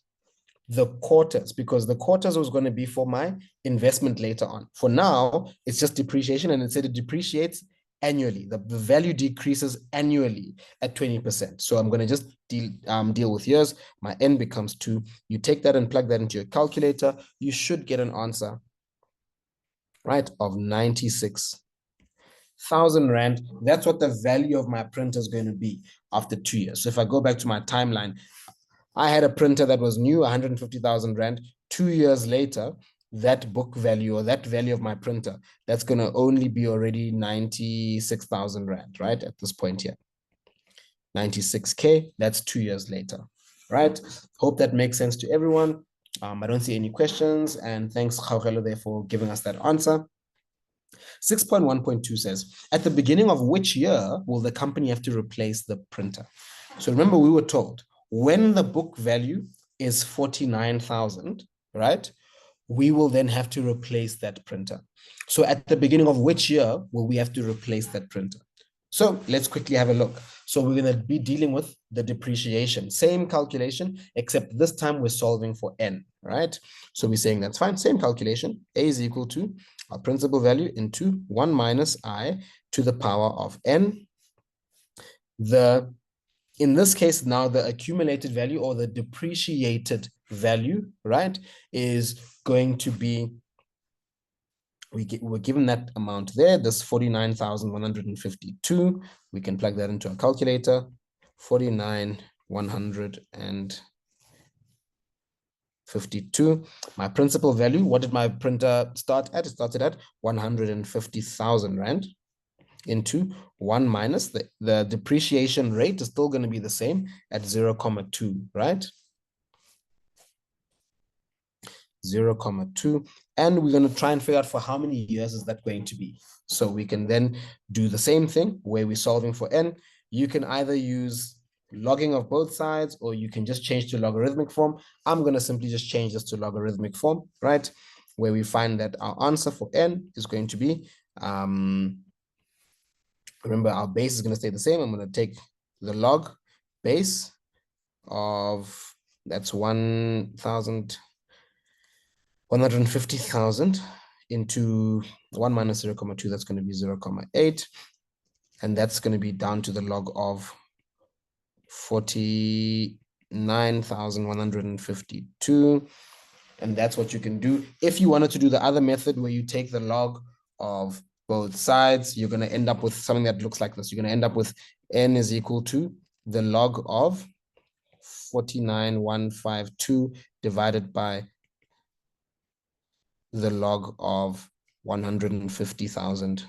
the quarters because the quarters was going to be for my investment later on. For now, it's just depreciation, and it said it depreciates annually. The value decreases annually at 20%. So I'm going to just deal with years. My n becomes 2. You take that and plug that into your calculator. You should get an answer, right, of 96,000 Rand. That's what the value of my printer is going to be after 2 years. So if I go back to my timeline, I had a printer that was new, 150,000 Rand. 2 years later, that book value or that value of my printer, that's going to only be already 96,000 Rand, right? At this point here, 96K, that's 2 years later, right? Hope that makes sense to everyone. I don't see any questions, and thanks, Kgaugelo, there for giving us that answer. 6.1.2 says, at the beginning of which year will the company have to replace the printer? So remember, we were told when the book value is 49,000, right? We will then have to replace that printer. So at the beginning of which year will we have to replace that printer? So let's quickly have a look. So we're going to be dealing with the depreciation, same calculation, except this time we're solving for n, right? So we're saying that's fine, same calculation. A is equal to our principal value into 1 minus I to the power of n. In this case, now the accumulated value or the depreciated value, right, is going to be, we're given that amount there, this 49,152. We can plug that into a calculator, 49,152. My principal value, what did my printer start at? It started at 150,000 Rand into 1 minus the depreciation rate is still going to be the same at 0.2, right? 0.2, and we're going to try and figure out for how many years is that going to be. So we can then do the same thing where we're solving for n. You can either use logging of both sides, or you can just change to logarithmic form. I'm going to simply just change this to logarithmic form, right? Where we find that our answer for n is going to be, remember our base is going to stay the same. I'm going to take the log base of, that's 150,000 into 1 minus 0.2, that's going to be 0.8. and that's going to be down to the log of 49,152. And that's what you can do. If you wanted to do the other method where you take the log of both sides, you're going to end up with something that looks like this. You're going to end up with n is equal to the log of 49,152 divided by the log of 150,000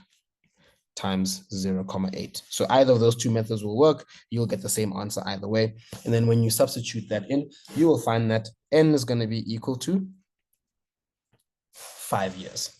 times 0.8. So either of those two methods will work. You'll get the same answer either way. And then when you substitute that in, you will find that n is going to be equal to 5 years.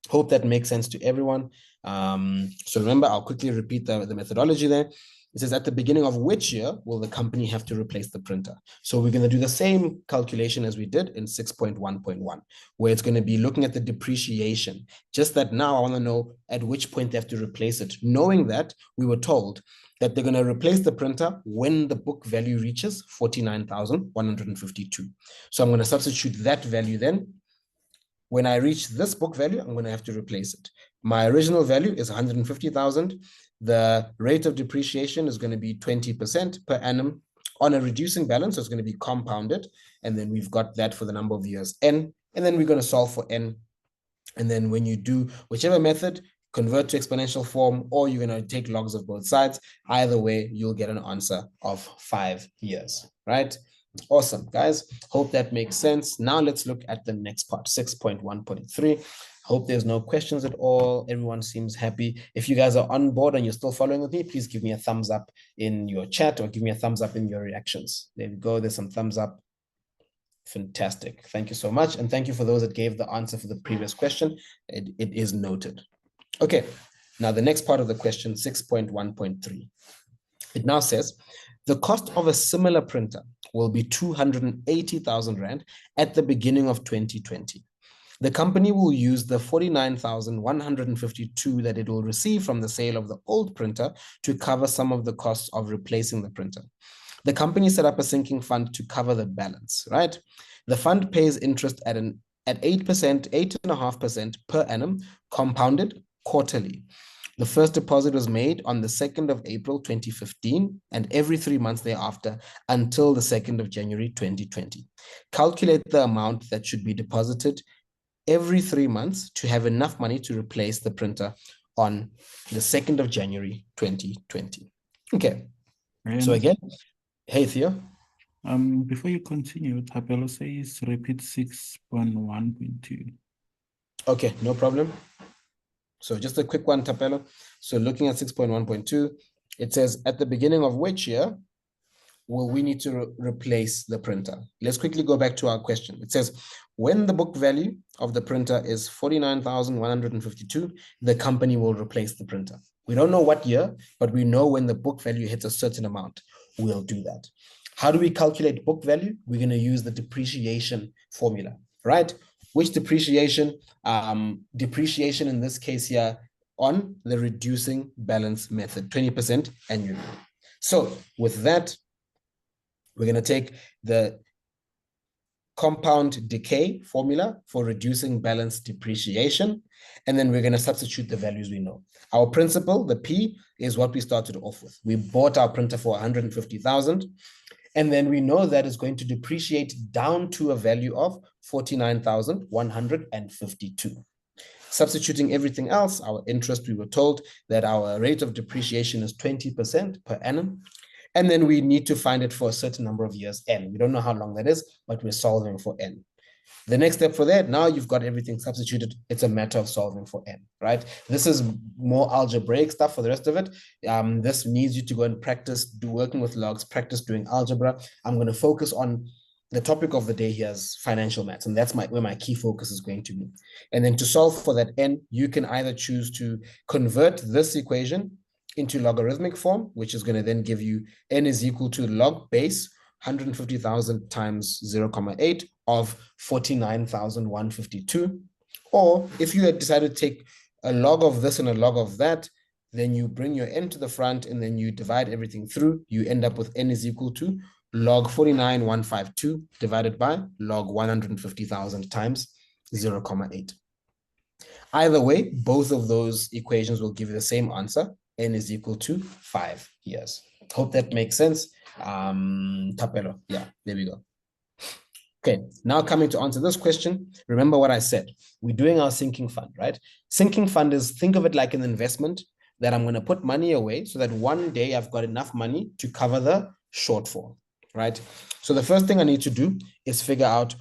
Hope that makes sense to everyone. So remember, I'll quickly repeat the methodology there. It says, at the beginning of which year will the company have to replace the printer? So we're going to do the same calculation as we did in 6.1.1, where it's going to be looking at the depreciation. Just that now I want to know at which point they have to replace it, knowing that we were told that they're going to replace the printer when the book value reaches 49,152. So I'm going to substitute that value then. When I reach this book value, I'm going to have to replace it. My original value is 150,000. The rate of depreciation is going to be 20% per annum on a reducing balance. So it's going to be compounded. And then we've got that for the number of years n. And then we're going to solve for n. And then when you do whichever method, convert to exponential form, or you're going to take logs of both sides. Either way, you'll get an answer of 5 years, right? Awesome, guys. Hope that makes sense. Now let's look at the next part, 6.1.3. Hope there's no questions at all. Everyone seems happy. If you guys are on board and you're still following with me, please give me a thumbs up in your chat or give me a thumbs up in your reactions. There we go. There's some thumbs up. Fantastic. Thank you so much. And thank you for those that gave the answer for the previous question. It is noted. Okay. Now the next part of the question, 6.1.3. It now says, the cost of a similar printer will be 280,000 Rand at the beginning of 2020. The company will use the 49,152 that it will receive from the sale of the old printer to cover some of the costs of replacing the printer. The company set up a sinking fund to cover the balance, right? The fund pays interest at 8.5% per annum, compounded quarterly. The first deposit was made on the 2nd of April 2015 and every 3 months thereafter until the 2nd of January 2020. Calculate the amount that should be deposited every 3 months to have enough money to replace the printer on the 2nd of January 2020. Okay, so again, hey Theo. Before you continue, Tapelo says repeat 6.1.2. Okay, no problem. So just a quick one, Tapelo. So looking at 6.1.2, it says, at the beginning of which year will we need to replace the printer? Let's quickly go back to our question. It says, when the book value of the printer is 49,152, the company will replace the printer. We don't know what year, but we know when the book value hits a certain amount, we'll do that. How do we calculate book value? We're going to use the depreciation formula, right? Which depreciation? Depreciation in this case here on the reducing balance method, 20% annually. So with that, we're going to take the compound decay formula for reducing balance depreciation, and then we're going to substitute the values we know. Our principal, the P, is what we started off with. We bought our printer for 150,000. And then we know that it's going to depreciate down to a value of 49,152. Substituting everything else, our interest, we were told that our rate of depreciation is 20% per annum. And then we need to find it for a certain number of years, n. We don't know how long that is, but we're solving for n. The next step for that, now you've got everything substituted. It's a matter of solving for n, right? This is more algebraic stuff for the rest of it. This needs you to go and practice working with logs, practice doing algebra. I'm going to focus on the topic of the day here is financial maths, and that's where my key focus is going to be. And then to solve for that n, you can either choose to convert this equation into logarithmic form, which is going to then give you n is equal to log base 150,000 times 0.8 of 49,152. Or if you had decided to take a log of this and a log of that, then you bring your n to the front and then you divide everything through. You end up with n is equal to log 49,152 divided by log 150,000 times 0.8. Either way, both of those equations will give you the same answer. N is equal to 5 years. Hope that makes sense. Tapelo, yeah, there we go. Okay, now coming to answer this question, remember what I said. We're doing our sinking fund, right? Sinking fund is, think of it like an investment that I'm going to put money away so that one day I've got enough money to cover the shortfall, right? So the first thing I need to do is figure out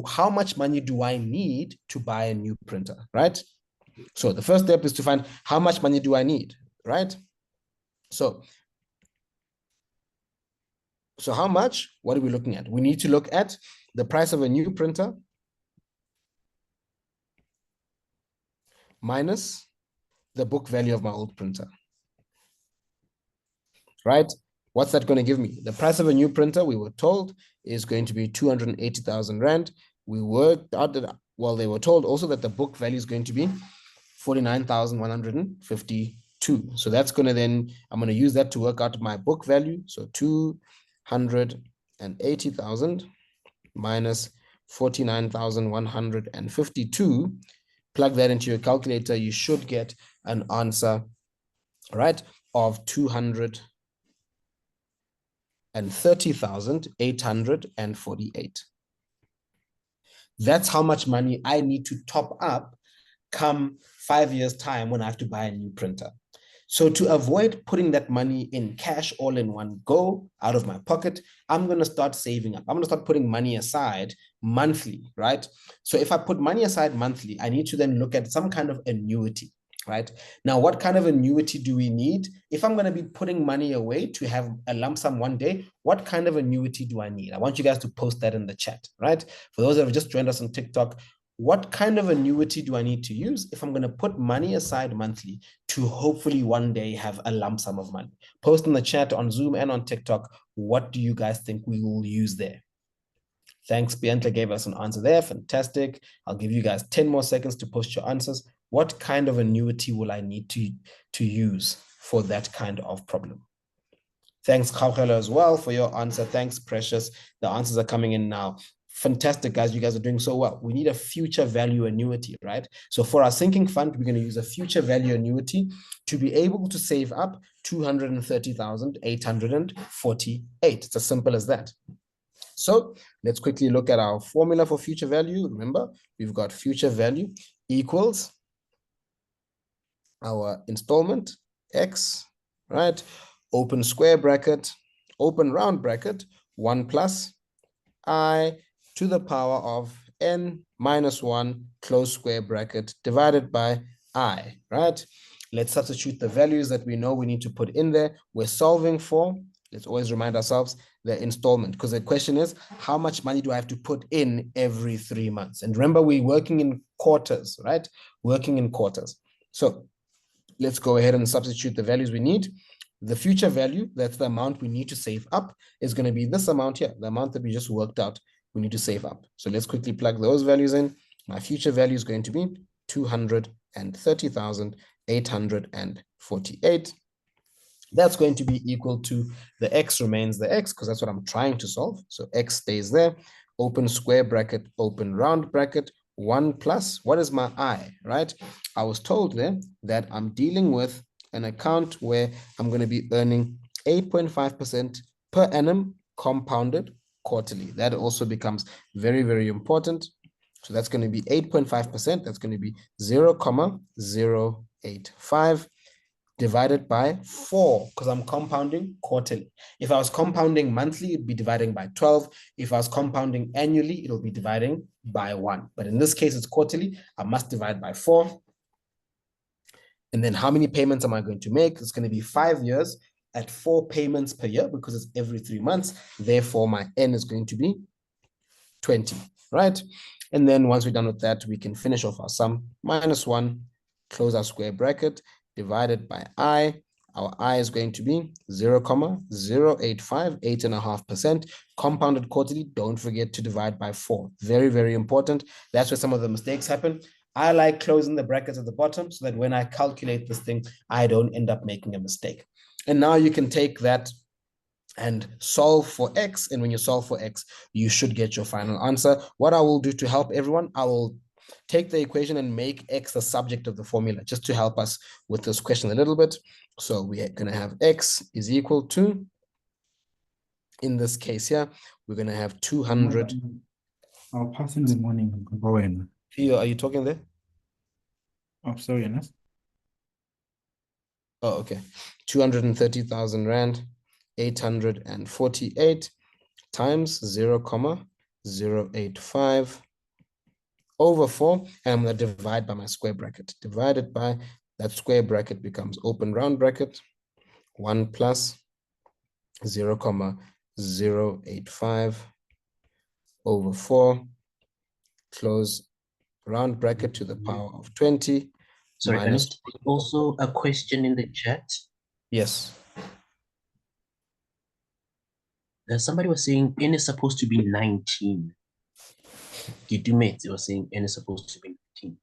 how much money do I need to buy a new printer, right? So the first step is to find how much money do I need, right? So how much? What are we looking at? We need to look at the price of a new printer minus the book value of my old printer, right? What's that going to give me? The price of a new printer, we were told, is going to be 280,000 Rand. We worked out that, well, they were told also that the book value is going to be 49,152. So that's going to then, I'm going to use that to work out my book value. So 280,000 minus 49,152. Plug that into your calculator, you should get an answer, right, of 230,848. That's how much money I need to top up come 5 years' time when I have to buy a new printer. So to avoid putting that money in cash all in one go out of my pocket, I'm going to start saving up. I'm going to start putting money aside monthly, right? So if I put money aside monthly, I need to then look at some kind of annuity, right? Now, what kind of annuity do we need? If I'm going to be putting money away to have a lump sum one day, what kind of annuity do I need? I want you guys to post that in the chat, right? For those that have just joined us on TikTok, what kind of annuity do I need to use if I'm going to put money aside monthly to hopefully one day have a lump sum of money? Post in the chat on Zoom and on TikTok. What do you guys think we will use there? Thanks, Bianca gave us an answer there. Fantastic. I'll give you guys 10 more seconds to post your answers. What kind of annuity will I need to use for that kind of problem? Thanks, Khaukhela, as well for your answer. Thanks, Precious. The answers are coming in now. Fantastic, guys. You guys are doing so well. We need a future value annuity, right? So for our sinking fund, we're going to use a future value annuity to be able to save up 230,848. It's as simple as that. So let's quickly look at our formula for future value. Remember, we've got future value equals our installment, X, right? Open square bracket, open round bracket, 1 plus I to the power of n minus 1 close square bracket divided by I, right? Let's substitute the values that we know we need to put in there. We're solving for, let's always remind ourselves, the installment, because the question is, how much money do I have to put in every 3 months? And remember, we're working in quarters, right? Working in quarters. So let's go ahead and substitute the values we need. The future value, that's the amount we need to save up, is going to be this amount here, the amount that we just worked out we need to save up. So let's quickly plug those values in. My future value is going to be 230,848. That's going to be equal to the X remains the X, because that's what I'm trying to solve. So X stays there. Open square bracket, open round bracket, 1 plus, what is my I, right? I was told there that I'm dealing with an account where I'm going to be earning 8.5% per annum compounded quarterly. That also becomes very, very important. So that's going to be 8.5%. That's going to be 0,085 divided by 4, because I'm compounding quarterly. If I was compounding monthly, it'd be dividing by 12. If I was compounding annually, it'll be dividing by 1. But in this case, it's quarterly. I must divide by 4. And then how many payments am I going to make? It's going to be 5 years at 4 payments per year, because it's every 3 months. Therefore, my N is going to be 20, right? And then once we're done with that, we can finish off our sum. Minus 1, close our square bracket, divided by I. Our I is going to be 0,085, 8.5%. Compounded quarterly, don't forget to divide by 4. Very, very important. That's where some of the mistakes happen. I like closing the brackets at the bottom so that when I calculate this thing, I don't end up making a mistake. And now you can take that and solve for X. And when you solve for X, you should get your final answer. What I will do to help everyone, I will take the equation and make x the subject of the formula, just to help us with this question a little bit. So we're going to have x is equal to, in this case here, we're going to have 200. I'll pass in the morning. Go in. Here, are you talking there? Oh, sorry, Ernest. Oh, okay. 230,000 Rand, 848 times 0,085 over 4. And I'm going to divide by my square bracket. Divided by that square bracket becomes open round bracket, 1 plus 0,085 over 4, close round bracket to the power of 20. Sorry, minus, Ernest, also a question in the chat. yes. Somebody was saying n is supposed to be 19. You do maths, they were saying n is supposed to be 19.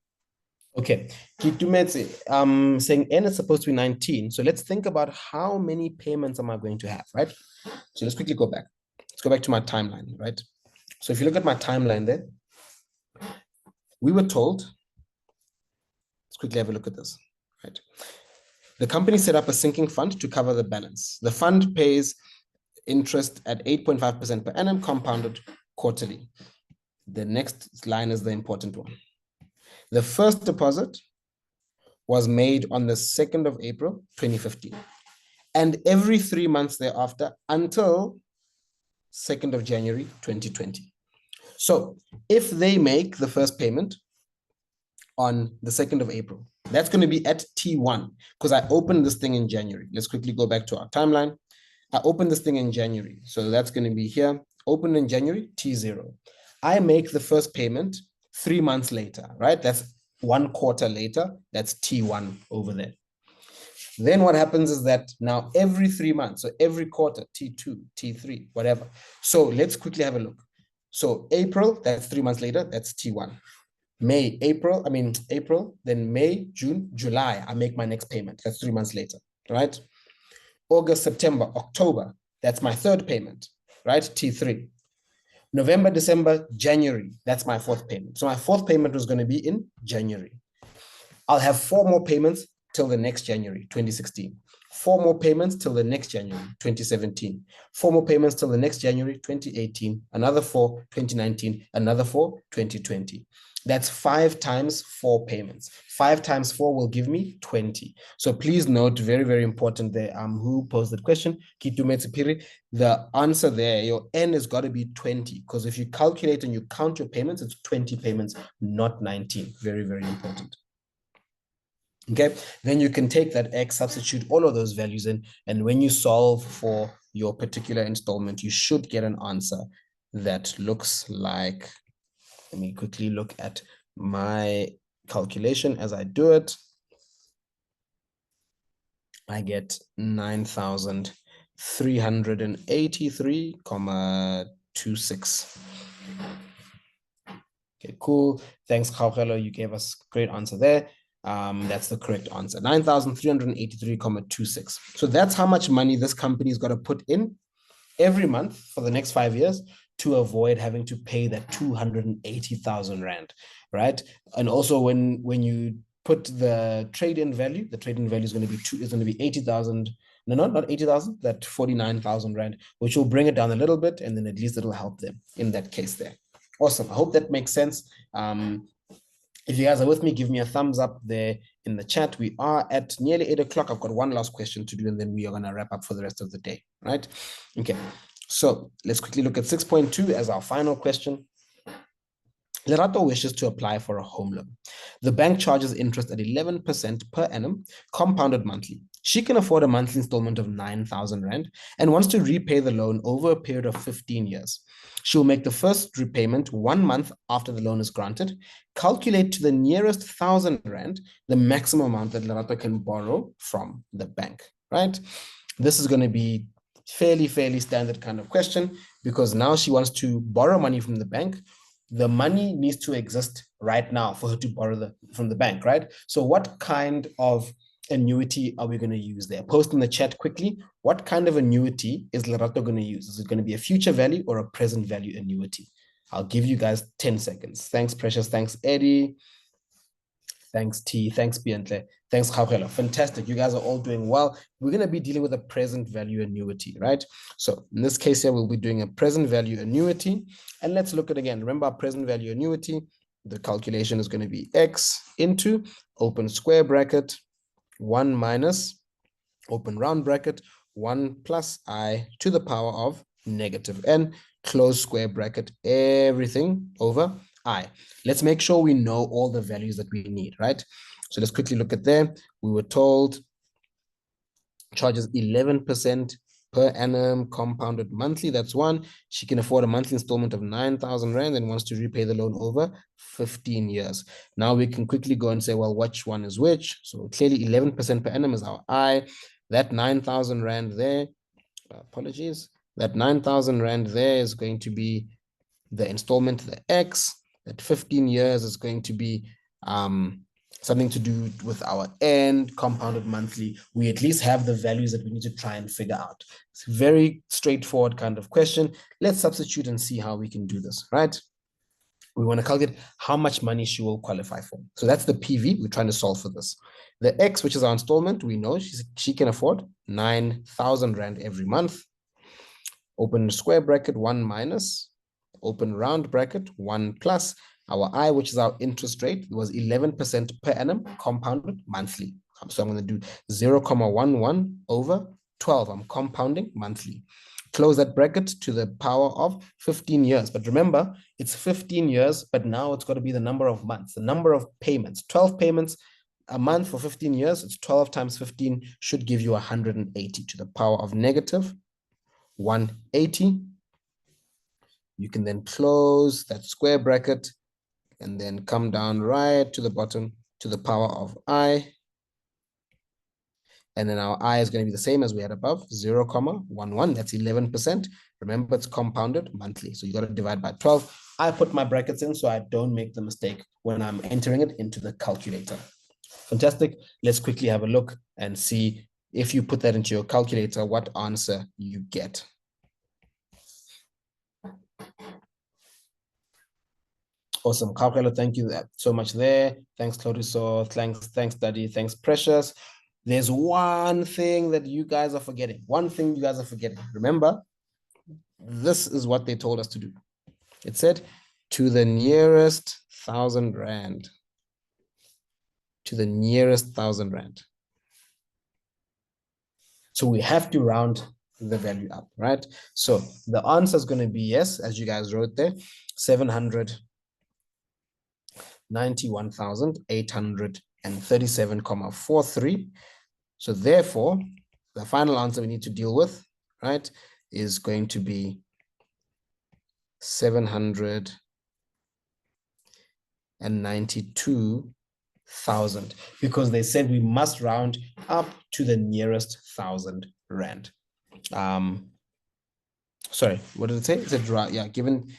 Okay, saying n is supposed to be 19. So let's think about how many payments am I going to have, right? So let's quickly go back. Let's go back to my timeline, right? So if you look at my timeline there, we were told, let's quickly have a look at this, right? The company set up a sinking fund to cover the balance. The fund pays interest at 8.5% per annum compounded quarterly. The next line is the important one. The first deposit was made on the 2nd of April, 2015. And every 3 months thereafter until 2nd of January, 2020. So if they make the first payment on the 2nd of April, that's going to be at T1 because I opened this thing in January. Let's quickly go back to our timeline. I opened this thing in January. So that's going to be here, opened in January, T0. I make the first payment 3 months later, right? That's 1 quarter later. That's T1 over there. Then what happens is that now every 3 months, so every quarter, T2, T3, whatever. So let's quickly have a look. So April, that's 3 months later, that's T1. April, then May, June, July, I make my next payment. That's 3 months later, right? August, September, October, that's my third payment, right? T3. November, December, January, that's my fourth payment. So my fourth payment was going to be in January. I'll have 4 more payments till the next January, 2016. 4 more payments till the next January, 2017. 4 more payments till the next January, 2018. Another 4, 2019. Another 4, 2020. That's 5 times 4 payments. 5 times 4 will give me 20. So please note, very, very important there, who posed that question, the answer there, your N has got to be 20, because if you calculate and you count your payments, it's 20 payments, not 19. Very, very important. Okay, then you can take that X, substitute all of those values in, and when you solve for your particular installment, you should get an answer that looks like, let me quickly look at my calculation as I do it. I get 9,383,26. Okay, cool. Thanks, Khawkhelo. You gave us a great answer there. That's the correct answer, 9,383,26. So that's how much money this company's got to put in every month for the next 5 years to avoid having to pay that 280,000 Rand, right? And also when you put the trade-in value, the trade-in value is going to be 80,000. No, not 80,000, that 49,000 Rand, which will bring it down a little bit, and then at least it'll help them in that case there. Awesome. I hope that makes sense. If you guys are with me, give me a thumbs up there in the chat. We are at nearly 8 o'clock. I've got one last question to do, and then we are going to wrap up for the rest of the day, right? Okay, so let's quickly look at 6.2 as our final question. Lerato wishes to apply for a home loan. The bank charges interest at 11% per annum, compounded monthly. She can afford a monthly installment of 9,000 Rand and wants to repay the loan over a period of 15 years. She will make the first repayment 1 month after the loan is granted. Calculate to the nearest 1,000 Rand the maximum amount that Lerato can borrow from the bank, right? This is going to be fairly standard kind of question, because now she wants to borrow money from the bank. The money needs to exist right now for her to borrow from the bank, right? So what kind of annuity are we going to use there? Post in the chat quickly. What kind of annuity is Lerato going to use? Is it going to be a future value or a present value annuity? I'll give you guys 10 seconds. Thanks, Precious. Thanks, Eddie. Thanks, T. Thanks, Biantle. Thanks, Gabriela. Fantastic. You guys are all doing well. We're going to be dealing with a present value annuity, right? So in this case here, we'll be doing a present value annuity. And let's look at again. Remember our present value annuity. The calculation is going to be X into open square bracket, 1 minus open round bracket, 1 plus I to the power of negative n, close square bracket, everything over I. Let's make sure we know all the values that we need, right? So let's quickly look at there. We were told charges 11% per annum compounded monthly. That's one. She can afford a monthly installment of 9,000 Rand and wants to repay the loan over 15 years. Now we can quickly go and say, well, which one is which? So clearly 11% per annum is our I. That 9,000 Rand there, apologies, that 9,000 Rand there is going to be the installment, the X. That 15 years is going to be something to do with our end, compounded monthly. We at least have the values that we need to try and figure out. It's a very straightforward kind of question. Let's substitute and see how we can do this, right? We want to calculate how much money she will qualify for. So that's the PV. We're trying to solve for this. The X, which is our installment, we know she can afford 9,000 Rand every month. Open square bracket, 1 minus, open round bracket, 1 plus. Our I, which is our interest rate, was 11% per annum compounded monthly. So I'm going to do 0.11 over 12. I'm compounding monthly. Close that bracket to the power of 15 years. But remember, it's 15 years, but now it's got to be the number of months, the number of payments. 12 payments a month for 15 years. It's 12 times 15 should give you 180 to the power of negative 180. You can then close that square bracket and then come down right to the bottom to the power of I. And then our I is going to be the same as we had above, 0.11. That's 11%. Remember, it's compounded monthly. So you got to divide by 12. I put my brackets in so I don't make the mistake when I'm entering it into the calculator. Fantastic. Let's quickly have a look and see if you put that into your calculator, what answer you get. Awesome. Calculator, thank you so much there. Thanks, Clodiso. Thanks, Daddy. Thanks, Precious. There's one thing that you guys are forgetting. One thing you guys are forgetting. Remember, this is what they told us to do. It said, to the nearest 1,000 Rand. To the nearest 1,000 Rand. So we have to round the value up, right? So the answer is going to be yes, as you guys wrote there, 791,837.43. So therefore, the final answer we need to deal with, right, is going to be 792,000, because they said we must round up to the nearest 1,000 Rand. Sorry, what did it say? It said, yeah, given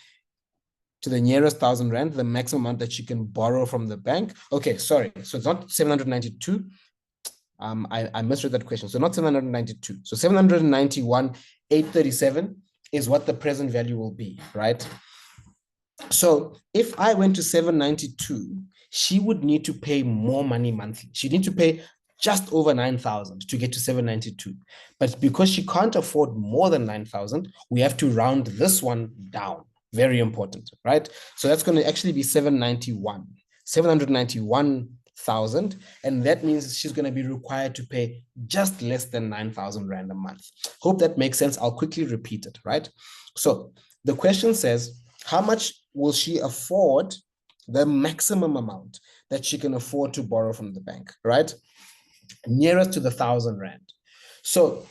to the nearest 1,000 Rand, the maximum amount that she can borrow from the bank. Okay, sorry. So it's not 792. I misread that question. So not 792. So 791,837 is what the present value will be, right? So if I went to 792, she would need to pay more money monthly. She'd need to pay just over 9,000 to get to 792. But because she can't afford more than 9,000, we have to round this one down. Very important, right? So that's going to actually be 791,000. And that means she's going to be required to pay just less than 9,000 Rand a month. Hope that makes sense. I'll quickly repeat it, right? So the question says, how much will she afford, the maximum amount that she can afford to borrow from the bank, right? Nearest to the 1,000 Rand. So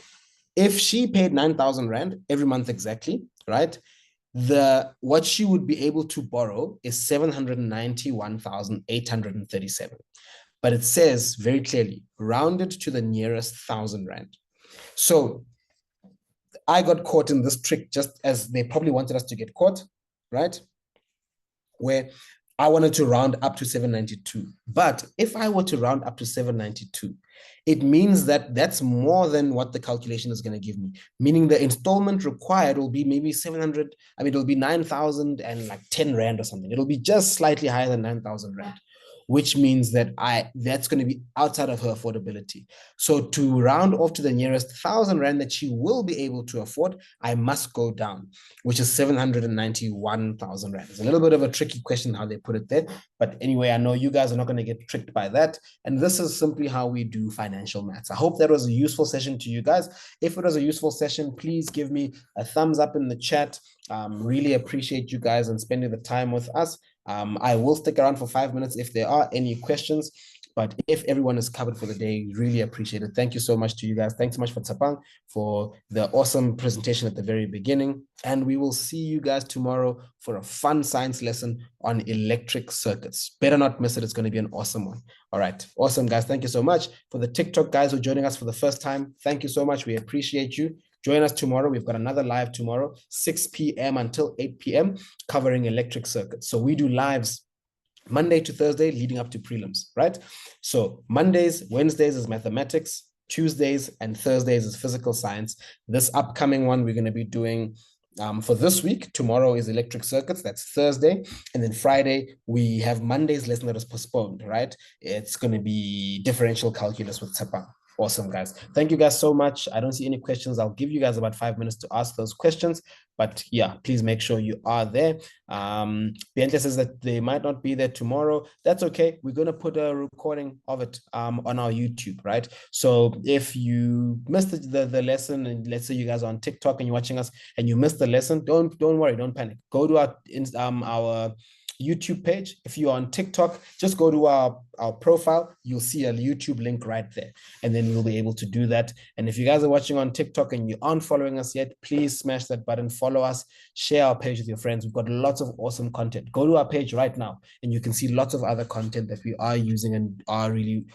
if she paid 9,000 Rand every month exactly, right? What she would be able to borrow is 791,837. But it says very clearly, rounded to the nearest 1,000 Rand. So I got caught in this trick just as they probably wanted us to get caught, right? Where I wanted to round up to 792. But if I were to round up to 792, it means that that's more than what the calculation is going to give me, meaning the installment required will be maybe 700. I mean, it'll be 9,010 Rand or something. It'll be just slightly higher than 9,000 Rand, which means that that's going to be outside of her affordability. So to round off to the nearest 1,000 Rand that she will be able to afford, I must go down, which is 791,000 Rand. It's a little bit of a tricky question how they put it there. But anyway, I know you guys are not going to get tricked by that. And this is simply how we do financial maths. I hope that was a useful session to you guys. If it was a useful session, please give me a thumbs up in the chat. Really appreciate you guys and spending the time with us. I will stick around for 5 minutes if there are any questions. But if everyone is covered for the day, really appreciate it. Thank you so much to you guys. Thanks so much for Tsapang for the awesome presentation at the very beginning. And we will see you guys tomorrow for a fun science lesson on electric circuits. Better not miss it. It's going to be an awesome one. All right. Awesome, guys. Thank you so much. For the TikTok guys who are joining us for the first time, thank you so much. We appreciate you. Join us tomorrow. We've got another live tomorrow, 6 p.m. until 8 p.m. covering electric circuits. So we do lives Monday to Thursday leading up to prelims, right? So Mondays, Wednesdays is mathematics, Tuesdays and Thursdays is physical science. This upcoming one we're going to be doing for this week. Tomorrow is electric circuits, that's Thursday. And then Friday, we have Monday's lesson that is postponed, right? It's going to be differential calculus with Tsapang. Awesome, guys. Thank you guys so much. I don't see any questions. I'll give you guys about 5 minutes to ask those questions. But yeah, please make sure you are there. Bianca says that they might not be there tomorrow. That's okay. We're going to put a recording of it on our YouTube, right? So if you missed the lesson, and let's say you guys are on TikTok and you're watching us and you missed the lesson, don't worry, don't panic. Go to our YouTube page. If you're on TikTok, just go to our profile. You'll see a YouTube link right there, and then you'll be able to do that. And if you guys are watching on TikTok and you aren't following us yet, please smash that button, follow us, share our page with your friends. We've got lots of awesome content. Go to our page right now and you can see lots of other content that we are using and are really